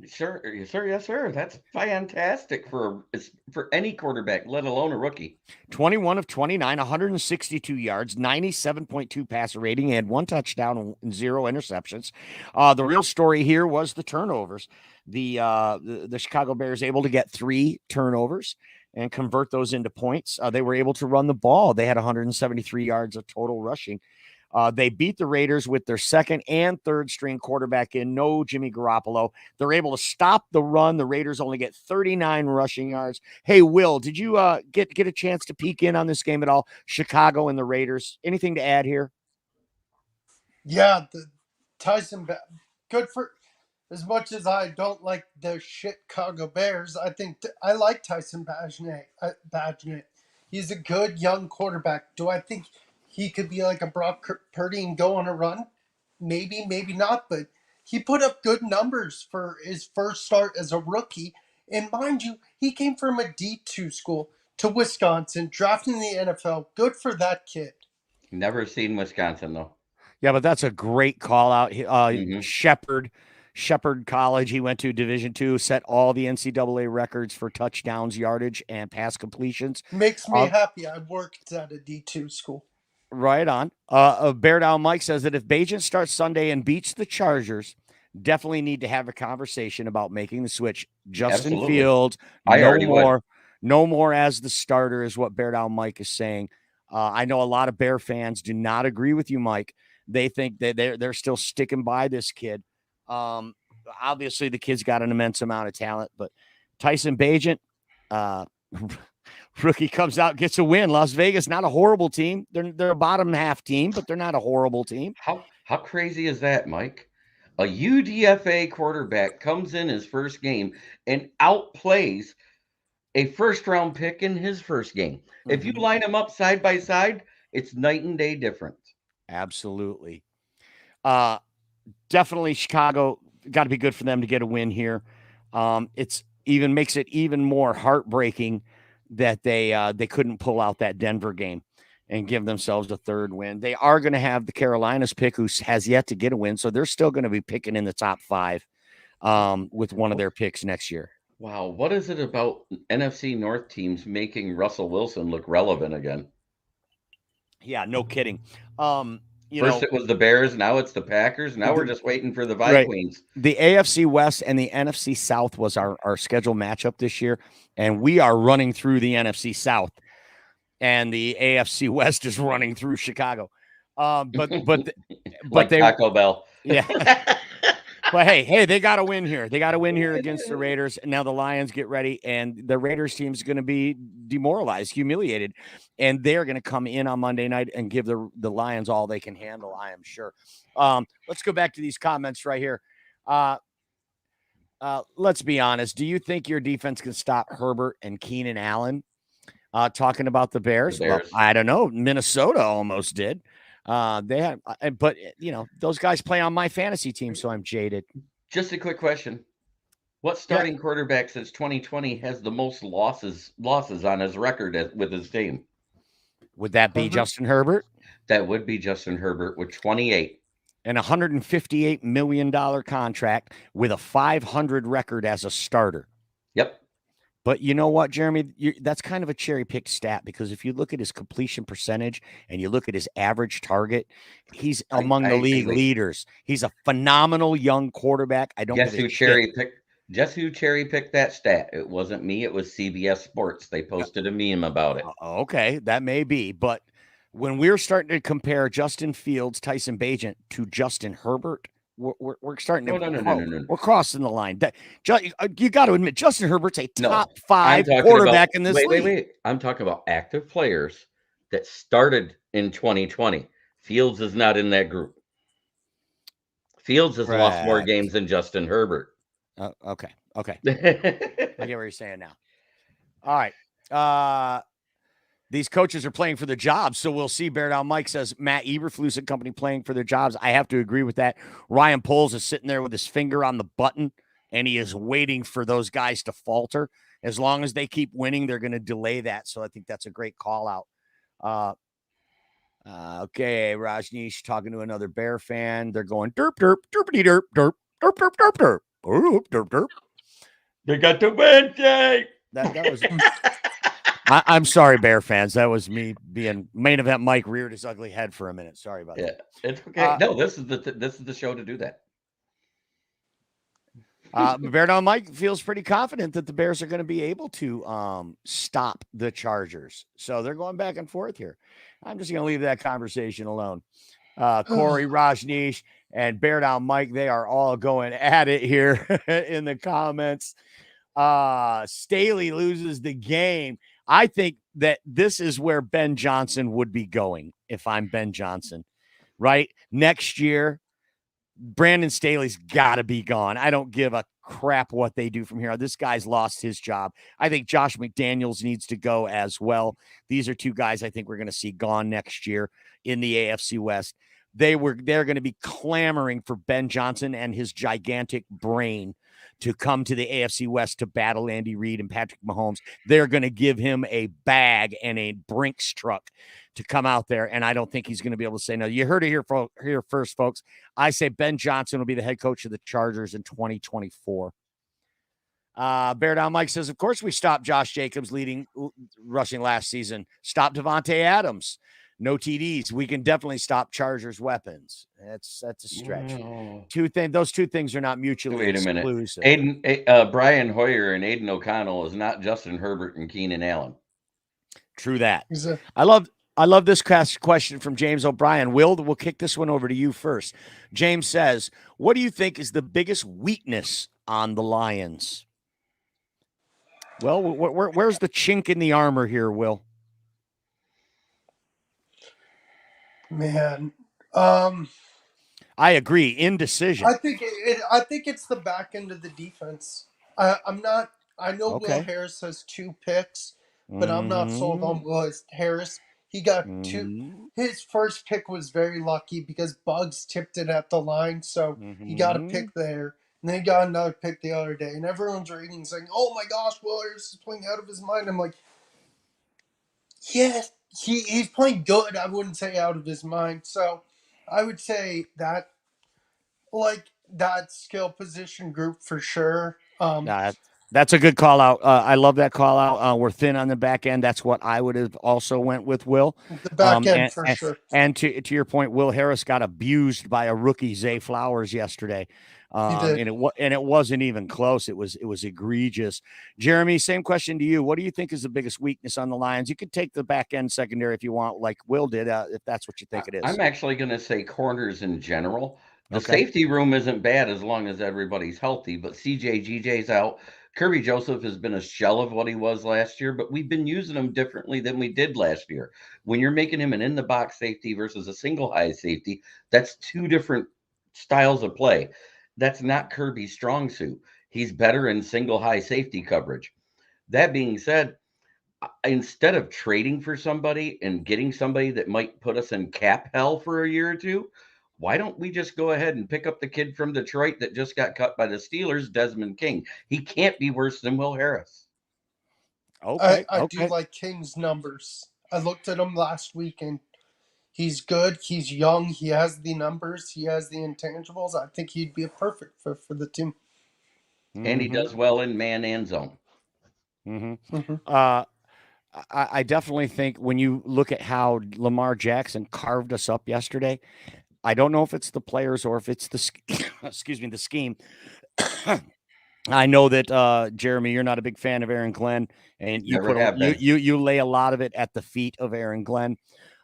Sure. Yes, sir. That's fantastic for any quarterback, let alone a rookie. 21 of 29, 162 yards, 97.2 passer rating, and 1 touchdown and 0 interceptions. The real story here was the turnovers. The Chicago Bears able to get 3 turnovers and convert those into points. They were able to run the ball. They had 173 yards of total rushing. They beat the Raiders with their second and third string quarterback in, no Jimmy Garoppolo. They're able to stop the run. The Raiders only get 39 rushing yards. Hey, Will, did you get a chance to peek in on this game at all? Chicago and the Raiders. Anything to add here? Yeah, the Tyson, good for, as much as I don't like the Chicago Bears, I think I like Tyson Bagent. He's a good young quarterback. Do I think he could be like a Brock Purdy and go on a run? Maybe, maybe not, but he put up good numbers for his first start as a rookie. And mind you, he came from a D2 school to Wisconsin, drafted in the NFL. Good for that kid. Never seen Wisconsin, though. Yeah, but that's a great call out. Shepherd College. He went to Division II, set all the NCAA records for touchdowns, yardage, and pass completions. Makes me happy. I worked at a D2 school. Right on. Bear Down Mike says that if Bagent starts Sunday and beats the Chargers, definitely need to have a conversation about making the switch. Justin Fields, no more as the starter is what Bear Down Mike is saying. I know a lot of Bear fans do not agree with you, Mike. They think that they're still sticking by this kid. Obviously, the kid's got an immense amount of talent, but Tyson Bagent, rookie comes out, gets a win. Las Vegas, not a horrible team. They're a bottom half team, but they're not a horrible team. How crazy is that, Mike? A UDFA quarterback comes in his first game and outplays a first-round pick in his first game. Mm-hmm. If you line them up side by side, it's night and day difference. Absolutely. Definitely Chicago, got to be good for them to get a win here. It's even makes it even more heartbreaking that they couldn't pull out that Denver game and give themselves a third win. They are going to have the Carolinas pick, who has yet to get a win, so they're still going to be picking in the top 5 with one of their picks next year. Wow, what is it about NFC North teams making Russell Wilson look relevant again? Yeah, no kidding. First it was the Bears, now it's the Packers. Now we're just waiting for the Right. Vikings. The AFC West and the NFC South was our schedule matchup this year, and we are running through the NFC South, and the AFC West is running through Chicago. But Like they, Taco Bell. yeah. But hey, they got to win here. They got to win here against the Raiders. And now the Lions get ready, and the Raiders team's going to be demoralized, humiliated, and they're going to come in on Monday night and give the Lions all they can handle, I am sure. Let's go back to these comments right here. Let's be honest. Do you think your defense can stop Herbert and Keenan Allen? Talking about the Bears. Well, I don't know. Minnesota almost did. They had, but those guys play on my fantasy team, so I'm jaded. Just a quick question: what starting quarterback since 2020 has the most losses on his record with his team? Would that be Justin Herbert? That would be Justin Herbert with 28. And $158 million contract with a 500 record as a starter. Yep. But you know what, Jeremy? That's kind of a cherry-picked stat, because if you look at his completion percentage and you look at his average target, he's among the league leaders. He's a phenomenal young quarterback. I don't guess who cherry-picked that stat. It wasn't me. It was CBS Sports. They posted a meme about it. Okay, that may be. But when we're starting to compare Justin Fields, Tyson Bagent to Justin Herbert, we're starting to no. We're crossing the line. You got to admit, Justin Herbert's a top 5 quarterback in this league. Wait. I'm talking about active players that started in 2020. Fields is not in that group. Fields has lost more games than Justin Herbert. Okay. I get what you're saying now. All right. These coaches are playing for the jobs, so we'll see. Bear Down Mike says Matt Eberflus and company playing for their jobs. I have to agree with that. Ryan Poles is sitting there with his finger on the button, and he is waiting for those guys to falter. As long as they keep winning, they're going to delay that. So I think that's a great call out. Okay, Rajneesh talking to another Bear fan. They're going derp, derp, derpity derp, derp, derp, derp, derp, derp, derp, derp, derp. They got the win, Jay. That was. I'm sorry, Bear fans. That was me being main event. Mike reared his ugly head for a minute. Sorry about that. It's okay. No, this is the show to do that. Bear Down Mike feels pretty confident that the Bears are going to be able to stop the Chargers. So they're going back and forth here. I'm just going to leave that conversation alone. Corey, Rajneesh, and Bear Down Mike, they are all going at it here in the comments. Staley loses the game. I think that this is where Ben Johnson would be going if I'm Ben Johnson, right? Next year, Brandon Staley's got to be gone. I don't give a crap what they do from here. This guy's lost his job. I think Josh McDaniels needs to go as well. These are two guys I think we're going to see gone next year in the AFC West. They're going to be clamoring for Ben Johnson and his gigantic brain to come to the AFC West to battle Andy Reid and Patrick Mahomes. They're going to give him a bag and a Brinks truck to come out there, and I don't think he's going to be able to say no. You heard it here first, folks. I say Ben Johnson will be the head coach of the Chargers in 2024. Bear Down Mike says, of course we stopped Josh Jacobs leading rushing last season. Stop Devontae Adams. No TDs. We can definitely stop Chargers weapons. That's a stretch. Wow. Those two things are not mutually exclusive. Brian Hoyer and Aiden O'Connell is not Justin Herbert and Keenan Allen. True that. I love this question from James O'Brien. We'll kick this one over to you first. James says, what do you think is the biggest weakness on the Lions? Well, where's the chink in the armor here, Will? Man, I agree. Indecision. I think it's the back end of the defense. I know Will Harris has 2 picks, but I'm not sold on Will Harris. He got 2. His first pick was very lucky because Bugs tipped it at the line, so he got a pick there. And they got another pick the other day, and everyone's reading saying, "Oh my gosh, Will Harris is playing out of his mind." I'm like, yes, he's playing good. I wouldn't say out of his mind. So I would say that, like, that skill position group for sure. That's a good call out. I love that call out. We're thin on the back end. That's what I would have also went with, Will. The back end And, for and, sure. and to your point, Will Harris got abused by a rookie, Zay Flowers, yesterday. He did. And it wasn't even close. It was egregious. Jeremy, same question to you. What do you think is the biggest weakness on the Lions? You could take the back end secondary if you want, like Will did, if that's what you think it is. I'm actually going to say corners in general. The Okay. safety room isn't bad as long as everybody's healthy, but GJ's out. Kirby Joseph has been a shell of what he was last year, but we've been using him differently than we did last year. When you're making him an in-the-box safety versus a single high safety, that's two different styles of play. That's not Kirby's strong suit. He's better in single high safety coverage. That being said, instead of trading for somebody and getting somebody that might put us in cap hell for a year or two, why don't we just go ahead and pick up the kid from Detroit that just got cut by the Steelers, Desmond King? He can't be worse than Will Harris. Okay. I do like King's numbers. I looked at him last week, and he's good. He's young. He has the numbers. He has the intangibles. I think he'd be a perfect fit for the team. And he does well in man and zone. I definitely think when you look at how Lamar Jackson carved us up yesterday, I don't know if it's the players or if it's the the scheme. I know that Jeremy, you're not a big fan of Aaron Glenn, and you lay a lot of it at the feet of Aaron Glenn.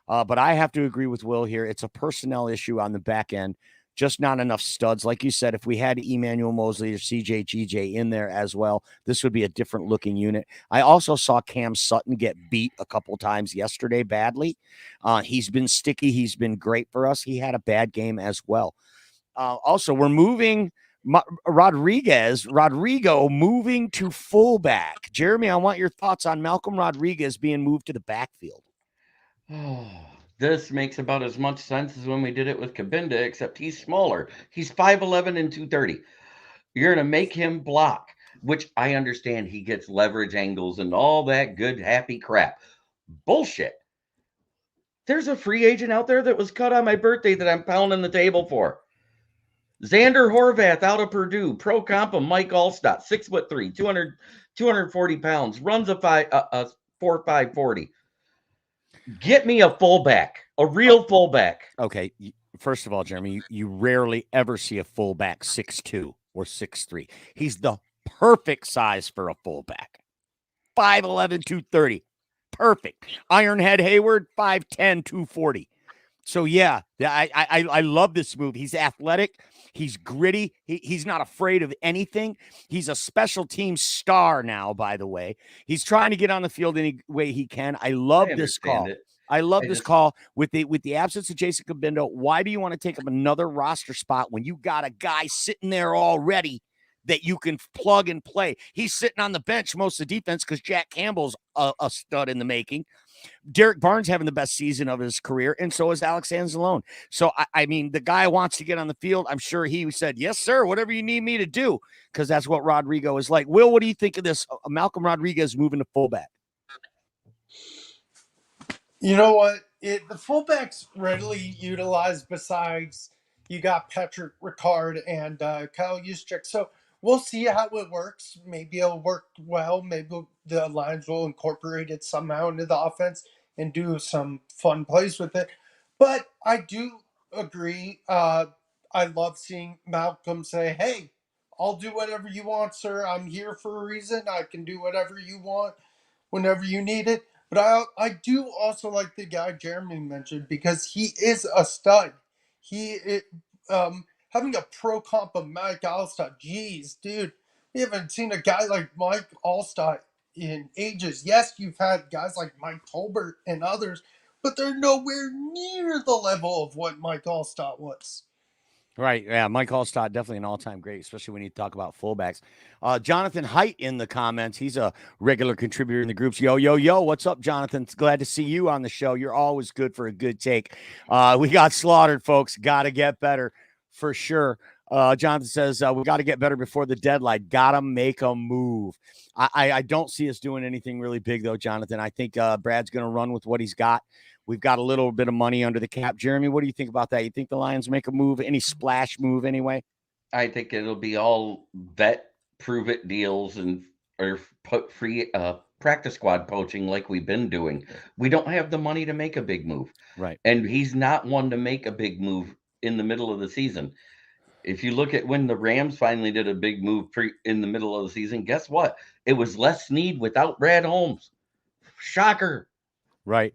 But I have to agree with Will here. It's a personnel issue on the back end. Just not enough studs. Like you said, if we had Emmanuel Mosley or GJ in there as well, this would be a different looking unit. I also saw Cam Sutton get beat a couple times yesterday badly. He's been sticky. He's been great for us. He had a bad game as well. Also, we're moving Rodrigo moving to fullback. Jeremy, I want your thoughts on Malcolm Rodriguez being moved to the backfield. Oh, this makes about as much sense as when we did it with Kabinda, except he's smaller. He's 5'11 and 230. You're going to make him block, which I understand he gets leverage angles and all that good, happy crap. Bullshit. There's a free agent out there that was cut on my birthday that I'm pounding the table for. Xander Horvath out of Purdue, pro comp of Mike Allstott, 6'3", 240 pounds, runs a 4.5 40. Get me a fullback, a real fullback. Okay, first of all, Jeremy, you rarely ever see a fullback 6'2" or 6'3". He's the perfect size for a fullback. 5'11", 230. Perfect. Ironhead Hayward, 5'10", 240. So, yeah, I love this move. He's athletic. He's gritty. He's not afraid of anything. He's a special team star now, by the way. He's trying to get on the field any way he can. I love this call. I love this call with the absence of Jason Cabindo. Why do you want to take up another roster spot when you got a guy sitting there already that you can plug and play? He's sitting on the bench most of the defense because Jack Campbell's a stud in the making. Derek Barnes having the best season of his career, and so is Alex Anzalone. So, I mean, the guy wants to get on the field. I'm sure he said, yes, sir, whatever you need me to do, because that's what Rodrigo is like. Will, what do you think of this? Malcolm Rodriguez moving to fullback. You know what? The fullback's readily utilized besides you got Patrick Ricard and Kyle Juszczyk. So we'll see how it works. Maybe it'll work well. Maybe the Lions will incorporate it somehow into the offense and do some fun plays with it. But I do agree. I love seeing Malcolm say, hey, I'll do whatever you want, sir. I'm here for a reason. I can do whatever you want whenever you need it. But I do also like the guy Jeremy mentioned because he is a stud. Having a pro comp of Mike Allstott, geez, dude, we haven't seen a guy like Mike Allstott in ages. Yes, you've had guys like Mike Tolbert and others, but they're nowhere near the level of what Mike Allstott was. Right. Yeah. Mike Allstott, definitely an all-time great, especially when you talk about fullbacks. Jonathan Haidt in the comments. He's a regular contributor in the groups. Yo. What's up, Jonathan? It's glad to see you on the show. You're always good for a good take. We got slaughtered, folks. Got to get better for sure. Jonathan says, we got to get better before the deadline. Got to make a move. I don't see us doing anything really big, though, Jonathan. I think Brad's going to run with what he's got. We've got a little bit of money under the cap. Jeremy, what do you think about that? You think the Lions make a move, any splash move anyway? I think it'll be all vet, prove it deals or put free practice squad poaching like we've been doing. We don't have the money to make a big move. Right. And he's not one to make a big move in the middle of the season. If you look at when the Rams finally did a big move in the middle of the season, guess what? It was Les Snead without Brad Holmes. Shocker. Right.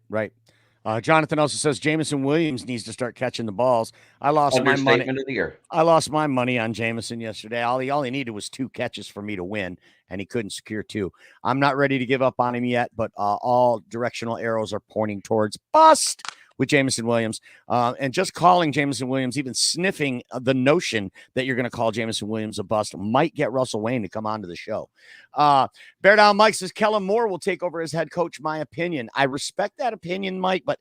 Jonathan also says Jameson Williams needs to start catching the balls. I lost my money. Of the year. I lost my money on Jameson yesterday. All he needed was 2 catches for me to win, and he couldn't secure 2. I'm not ready to give up on him yet, but all directional arrows are pointing towards bust with Jameson Williams. And just calling Jameson Williams, even sniffing the notion that you're going to call Jameson Williams a bust, might get Russell Wayne to come onto the show. Bear Down Mike says Kellen Moore will take over as head coach. My opinion. I respect that opinion, Mike, but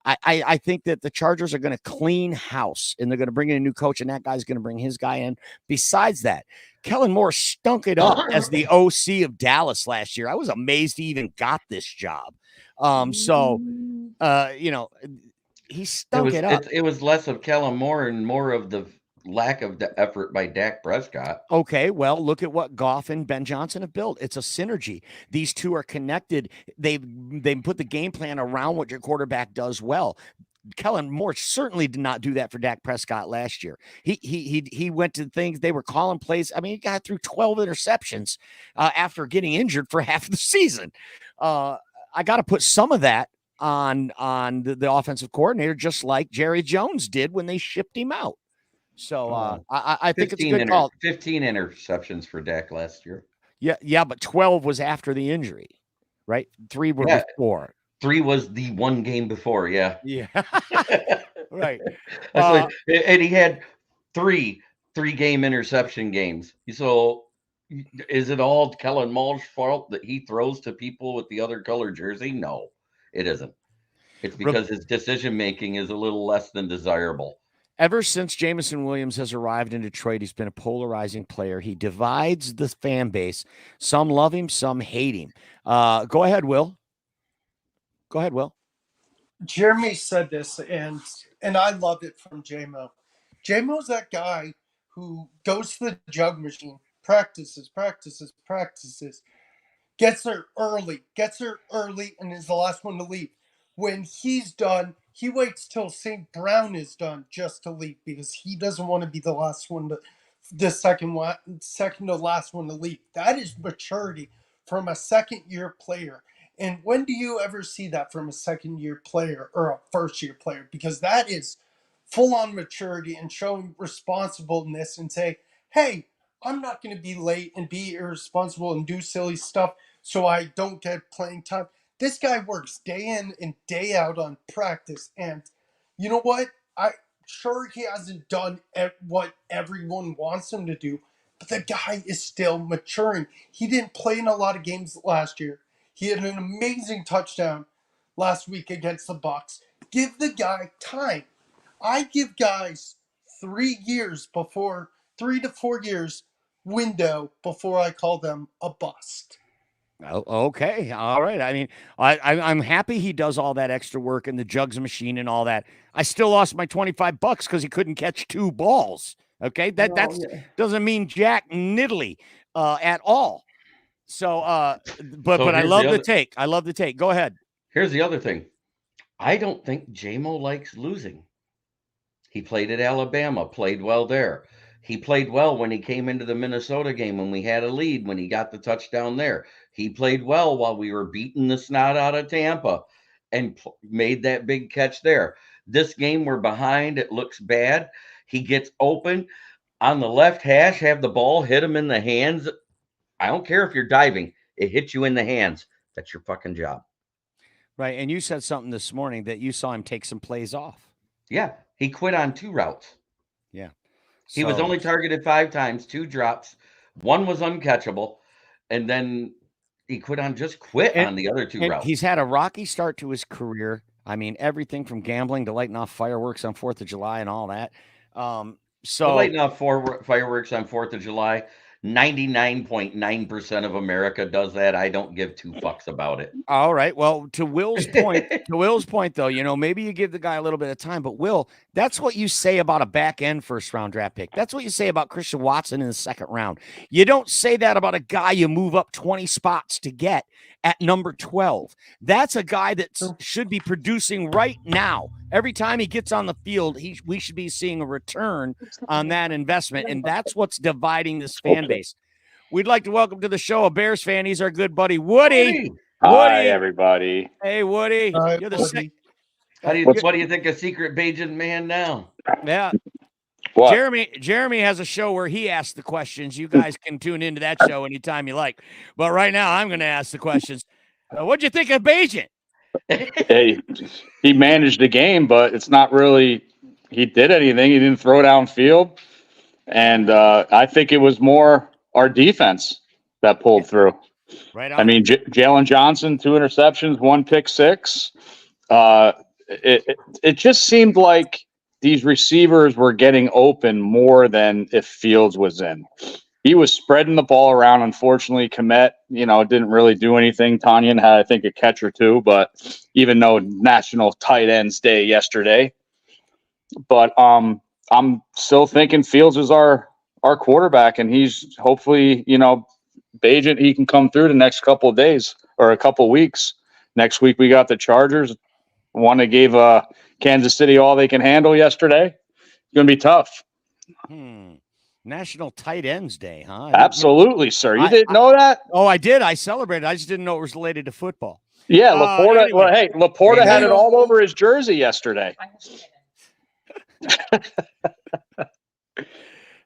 I think that the Chargers are going to clean house, and they're going to bring in a new coach, and that guy's going to bring his guy in. Besides that, Kellen Moore stunk it up as the OC of Dallas last year. I was amazed he even got this job. He stunk it up. It was less of Kellen Moore and more of the lack of the effort by Dak Prescott. Okay, well, look at what Goff and Ben Johnson have built. It's a synergy. These two are connected. They put the game plan around what your quarterback does well. Kellen Moore certainly did not do that for Dak Prescott last year. He went to things, they were calling plays. I mean, he got through 12 interceptions after getting injured for half the season. I got to put some of that on the offensive coordinator, just like Jerry Jones did when they shipped him out. So I think it's a good call. 15 interceptions for Dak last year. Yeah, but 12 was after the injury, right? 3 were before. 3 was the one game before, yeah. Yeah. Right. And he had 3 game interception games. So is it all Kellen Moore's fault that he throws to people with the other color jersey? No, it isn't. It's because his decision making is a little less than desirable. Ever since Jameson Williams has arrived in Detroit, he's been a polarizing player. He divides the fan base. Some love him, some hate him. Go ahead, Will. Jeremy said this, and I love it from JMO. JMO's that guy who goes to the jug machine, practices, gets there early, and is the last one to leave. When he's done, he waits till St. Brown is done just to leave because he doesn't want to be the last one the second to last one to leave. That is maturity from a second-year player. And when do you ever see that from a second-year player or a first-year player? Because that is full-on maturity and showing responsibleness and say, hey, I'm not going to be late and be irresponsible and do silly stuff so I don't get playing time. This guy works day in and day out on practice. And you know what? Sure, he hasn't done what everyone wants him to do, but the guy is still maturing. He didn't play in a lot of games last year. He had an amazing touchdown last week against the Bucs. Give the guy time. I give guys 3 to 4 years window before I call them a bust. Oh, okay. All right. I mean, I'm happy he does all that extra work in the jugs machine and all that. I still lost my $25 because he couldn't catch 2 balls. Okay. That doesn't mean jack niddly at all. So, but I love the take. I love the take. Go ahead. Here's the other thing. I don't think JMO likes losing. He played at Alabama, played well there. He played well when he came into the Minnesota game when we had a lead, when he got the touchdown there. He played well while we were beating the snot out of Tampa and made that big catch there. This game we're behind. It looks bad. He gets open on the left hash, have the ball hit him in the hands. I don't care if you're diving. It hits you in the hands. That's your fucking job. Right. And you said something this morning that you saw him take some plays off. Yeah. He quit on 2 routes. Yeah. He was only targeted 5 times, 2 drops. 1 was uncatchable. And then he quit on the other 2 routes. He's had a rocky start to his career. I mean, everything from gambling to lighting off fireworks on 4th of July and all that. So lighting off fireworks on 4th of July. 99.9% of America does that. I don't give two fucks about it. all right. Well, to Will's point, though, maybe you give the guy a little bit of time, but Will, that's what you say about a back end first round draft pick. That's what you say about Christian Watson in the second round. You don't say that about a guy you move up 20 spots to get at number 12. That's a guy that should be producing right now. Every time he gets on the field, we should be seeing a return on that investment, and that's what's dividing this fan base. We'd like to welcome to the show a Bears fan. He's our good buddy, Woody. Hi, everybody. Hey, Woody. Hi, You're the Woody. What do you think of Secret Bajan Man now? Yeah. What? Jeremy has a show where he asks the questions. You guys can tune into that show anytime you like. But right now, I'm going to ask the questions. What'd you think of Bajan? Hey, he managed the game, but it's not really he did anything. He didn't throw downfield. And I think it was more our defense that pulled through. Right on. I mean, Jalen Johnson, 2 interceptions, 1 pick six. It just seemed like these receivers were getting open more than if Fields was in. He was spreading the ball around. Unfortunately, Kmet, didn't really do anything. Tanyan had, I think, a catch or two, but even though National Tight Ends Day yesterday. But I'm still thinking Fields is our quarterback, and he's hopefully, Bajan, he can come through the next couple of days or a couple of weeks. Next week we got the Chargers. One that gave Kansas City all they can handle yesterday. It's going to be tough. National Tight Ends Day, huh? Absolutely, sir. You didn't know that? Oh, I did. I celebrated. I just didn't know it was related to football. Yeah, Laporta. Anyway. Well, hey, Laporta had it all over his jersey yesterday.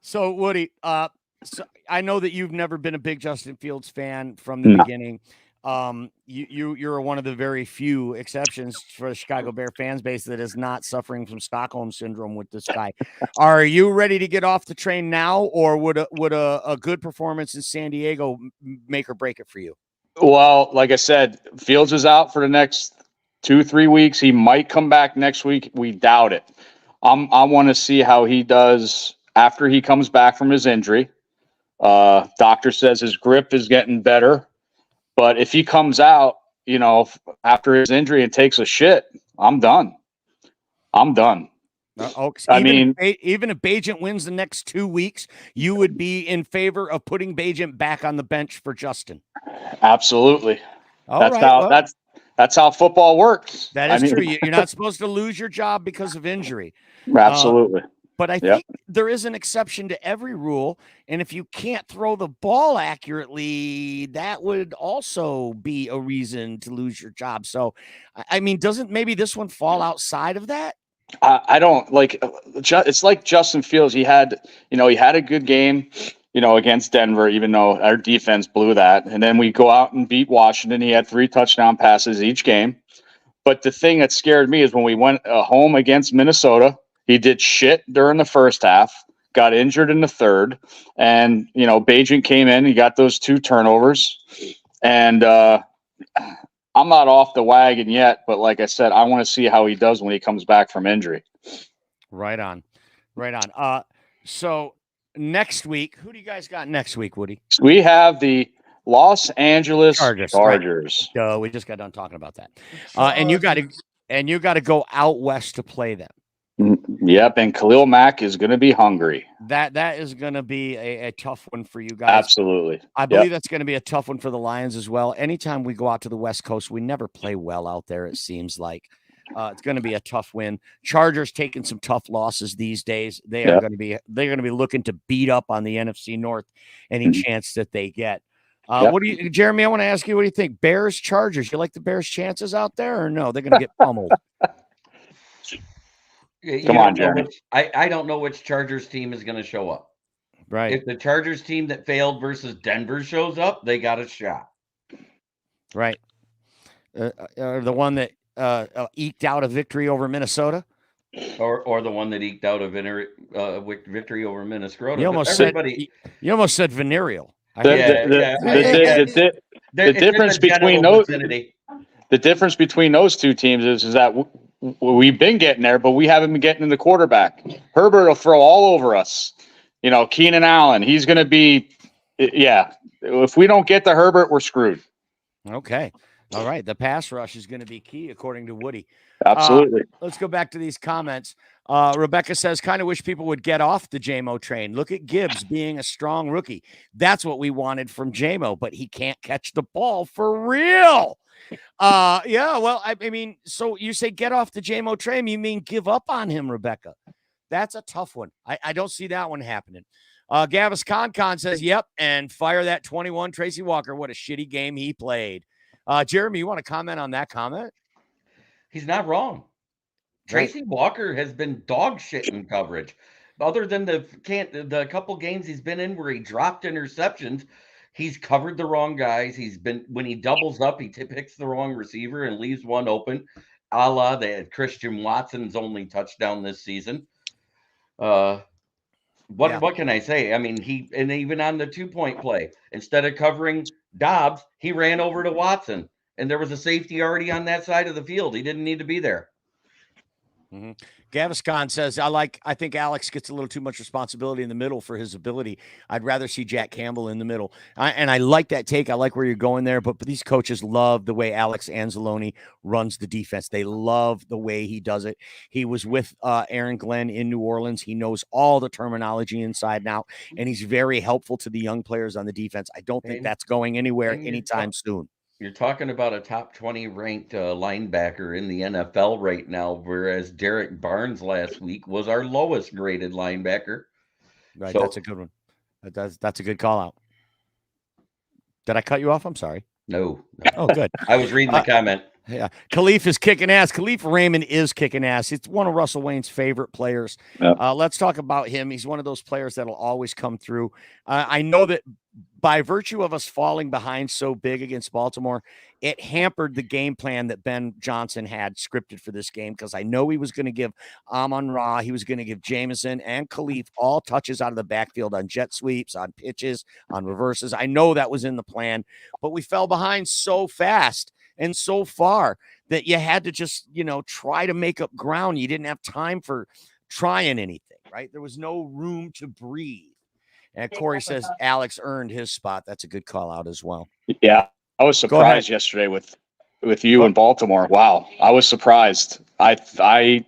So, Woody, so I know that you've never been a big Justin Fields fan from the beginning. You're one of the very few exceptions for the Chicago Bear fans base that is not suffering from Stockholm syndrome with this guy. Are you ready to get off the train now, or would a good performance in San Diego make or break it for you? Well, like I said, Fields is out for the next 2-3 weeks. He might come back next week. We doubt it. I want to see how he does after he comes back from his injury. Doctor says his grip is getting better. But if he comes out, after his injury and takes a shit, I'm done. Even if Bagent wins the next 2 weeks, you would be in favor of putting Bagent back on the bench for Justin. Absolutely. That's how football works. That is true. You're not supposed to lose your job because of injury. Absolutely. But I think there is an exception to every rule. And if you can't throw the ball accurately, that would also be a reason to lose your job. So, I mean, doesn't maybe this one fall outside of that? I don't like it's like Justin Fields. He had a good game, against Denver, even though our defense blew that. And then we go out and beat Washington. He had 3 touchdown passes each game. But the thing that scared me is when we went home against Minnesota, he did shit during the first half, got injured in the third, and, Bagent came in, he got those 2 turnovers, and I'm not off the wagon yet, but like I said, I want to see how he does when he comes back from injury. Right on. So next week, who do you guys got next week, Woody? We have the Los Angeles Chargers. Right. We just got done talking about that. And you got to go out west to play them. Yep, and Khalil Mack is going to be hungry. That is going to be a tough one for you guys. Absolutely. I believe that's going to be a tough one for the Lions as well. Anytime we go out to the West Coast, we never play well out there, it seems like. It's going to be a tough win. Chargers taking some tough losses these days. They're going to be looking to beat up on the NFC North any chance that they get. What do you, Jeremy? I want to ask you, what do you think? Bears, Chargers. You like the Bears' chances out there, or no? They're going to get pummeled. Come on, Jeremy. I don't know which Chargers team is going to show up. Right. If the Chargers team that failed versus Denver shows up, they got a shot. Right. The one that eked out a victory over Minnesota. Or the one that eked out a victory over Minnesota. You almost said venereal. The difference between those two teams is that we've been getting there, but we haven't been getting in the quarterback. Herbert will throw all over us. Keenan Allen, he's going to be, yeah. If we don't get to Herbert, we're screwed. Okay. All right. The pass rush is going to be key, according to Woody. Absolutely. Let's go back to these comments. Rebecca says, kind of wish people would get off the JMO train. Look at Gibbs being a strong rookie. That's what we wanted from JMO, but he can't catch the ball for real. Yeah, well, I mean, so you say get off the JMO train, you mean give up on him, Rebecca. That's a tough one. I don't see that one happening. Gavis Concon says, yep, and fire that 21 Tracy Walker. What a shitty game he played. Jeremy, you want to comment on that comment? He's not wrong. Tracy Walker has been dog shit in coverage. Other than the couple games he's been in where he dropped interceptions, he's covered the wrong guys. When he doubles up, he picks the wrong receiver and leaves one open, a la the Christian Watson's only touchdown this season. What can I say? I mean, even on the 2-point play, instead of covering Dobbs, he ran over to Watson, and there was a safety already on that side of the field. He didn't need to be there. Mm-hmm. Gaviscon says, I think Alex gets a little too much responsibility in the middle for his ability. I'd rather see Jack Campbell in the middle. And I like that take. I like where you're going there, but these coaches love the way Alex Anzalone runs the defense. They love the way he does it. He was with Aaron Glenn in New Orleans. He knows all the terminology inside and out, and he's very helpful to the young players on the defense. I don't think that's going anywhere anytime soon. You're talking about a top 20 ranked linebacker in the NFL right now, whereas Derek Barnes last week was our lowest graded linebacker. Right, so, that's a good one. That's a good call out. Did I cut you off? I'm sorry. No. Oh, good. I was reading the comment. Yeah. Khalif is kicking ass. Khalif Raymond is kicking ass. It's one of Russell Wayne's favorite players. Yep. Let's talk about him. He's one of those players that'll always come through. I know that by virtue of us falling behind so big against Baltimore, it hampered the game plan that Ben Johnson had scripted for this game, because I know he was going to give Amon-Ra, he was going to give Jameson and Khalif all touches out of the backfield on jet sweeps, on pitches, on reverses. I know that was in the plan, but we fell behind so fast and so far that you had to just, try to make up ground. You didn't have time for trying anything, right? There was no room to breathe. And Corey says Alex earned his spot. That's a good call out as well. Yeah, I was surprised yesterday with you in Baltimore. Wow, I was surprised. I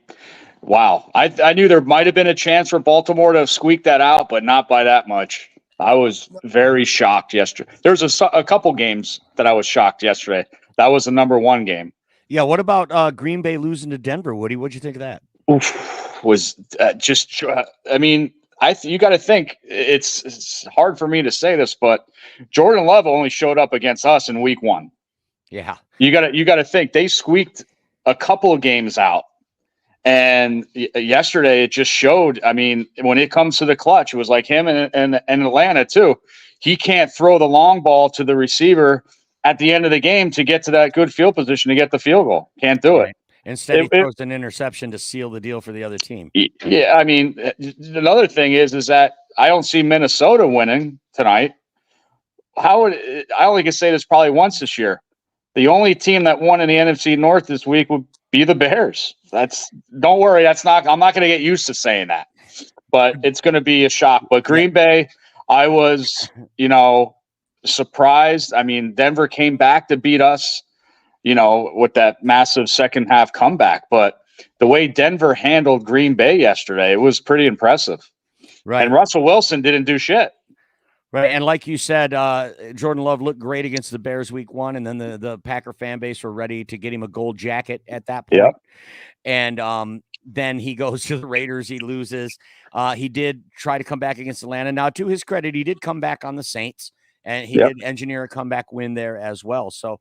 knew there might have been a chance for Baltimore to squeak that out, but not by that much. I was very shocked yesterday. There's a couple games that I was shocked yesterday. That was the number one game. Yeah. What about Green Bay losing to Denver, Woody? What'd you think of that? You got to think it's hard for me to say this, but Jordan Love only showed up against us in week 1. Yeah. You got to think they squeaked a couple of games out. And yesterday it just showed, when it comes to the clutch, it was like him and Atlanta too. He can't throw the long ball to the receiver at the end of the game to get to that good field position to get the field goal. Can't do it. Instead, he throws an interception to seal the deal for the other team. Yeah, another thing is that I don't see Minnesota winning tonight. I only can say this probably once this year. The only team that won in the NFC North this week would be the Bears. Don't worry, I'm not going to get used to saying that, but it's going to be a shock. But Green Bay, I was, surprised. Denver came back to beat us, with that massive second half comeback. But the way Denver handled Green Bay yesterday, it was pretty impressive. Right. And Russell Wilson didn't do shit. Right. And like you said, Jordan Love looked great against the Bears week 1. And then the Packer fan base were ready to get him a gold jacket at that point. Yep. And then he goes to the Raiders. He loses. He did try to come back against Atlanta. Now, to his credit, he did come back on the Saints. And he did engineer a comeback win there as well. So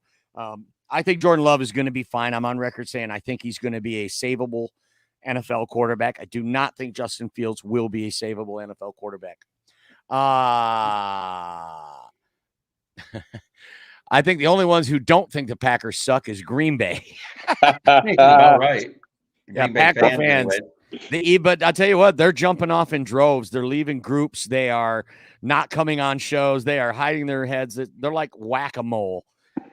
I think Jordan Love is going to be fine. I'm on record saying I think he's going to be a savable NFL quarterback. I do not think Justin Fields will be a savable NFL quarterback. I think the only ones who don't think the Packers suck is Green Bay. All right. Yeah, Packer fans. But I'll tell you what, they're jumping off in droves. They're leaving groups. They are not coming on shows. They are hiding their heads. They're like whack-a-mole.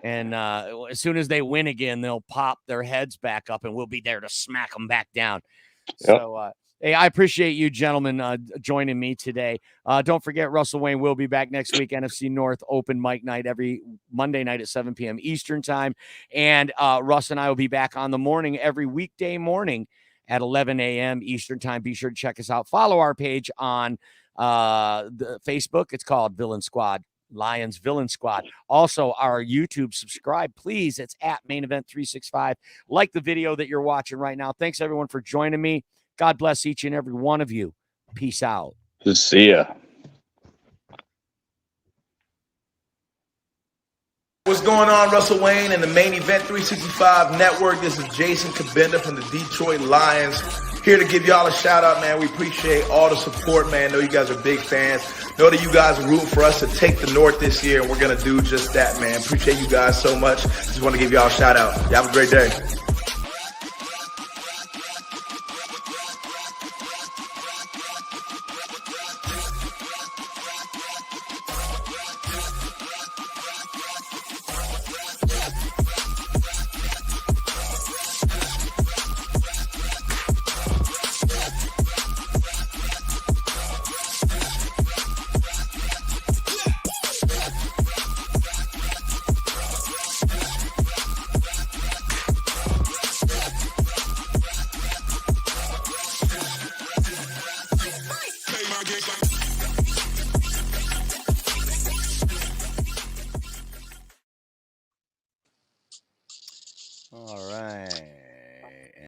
And as soon as they win again, they'll pop their heads back up, and we'll be there to smack them back down. Yep. So, hey, I appreciate you gentlemen joining me today. Don't forget, Russell Wayne will be back next week. NFC North Open Mic Night every Monday night at 7 p.m. Eastern time. And Russ and I will be back on the morning every weekday morning at 11 a.m. Eastern time. Be sure to check us out. Follow our page on the Facebook. It's called Villain Squad. Lions Villain Squad. Also, our YouTube, subscribe, please. It's at Main Event 365. Like the video that you're watching right now. Thanks, everyone, for joining me. God bless each and every one of you. Peace out. See ya. What's going on, Russell Wayne and the Main Event 365 Network? This is Jason Kabinda from the Detroit Lions. Here to give y'all a shout out, man. We appreciate all the support, man. Know you guys are big fans. Know that you guys are rooting for us to take the North this year, and we're going to do just that, man. Appreciate you guys so much. Just want to give y'all a shout out. Y'all have a great day. All right.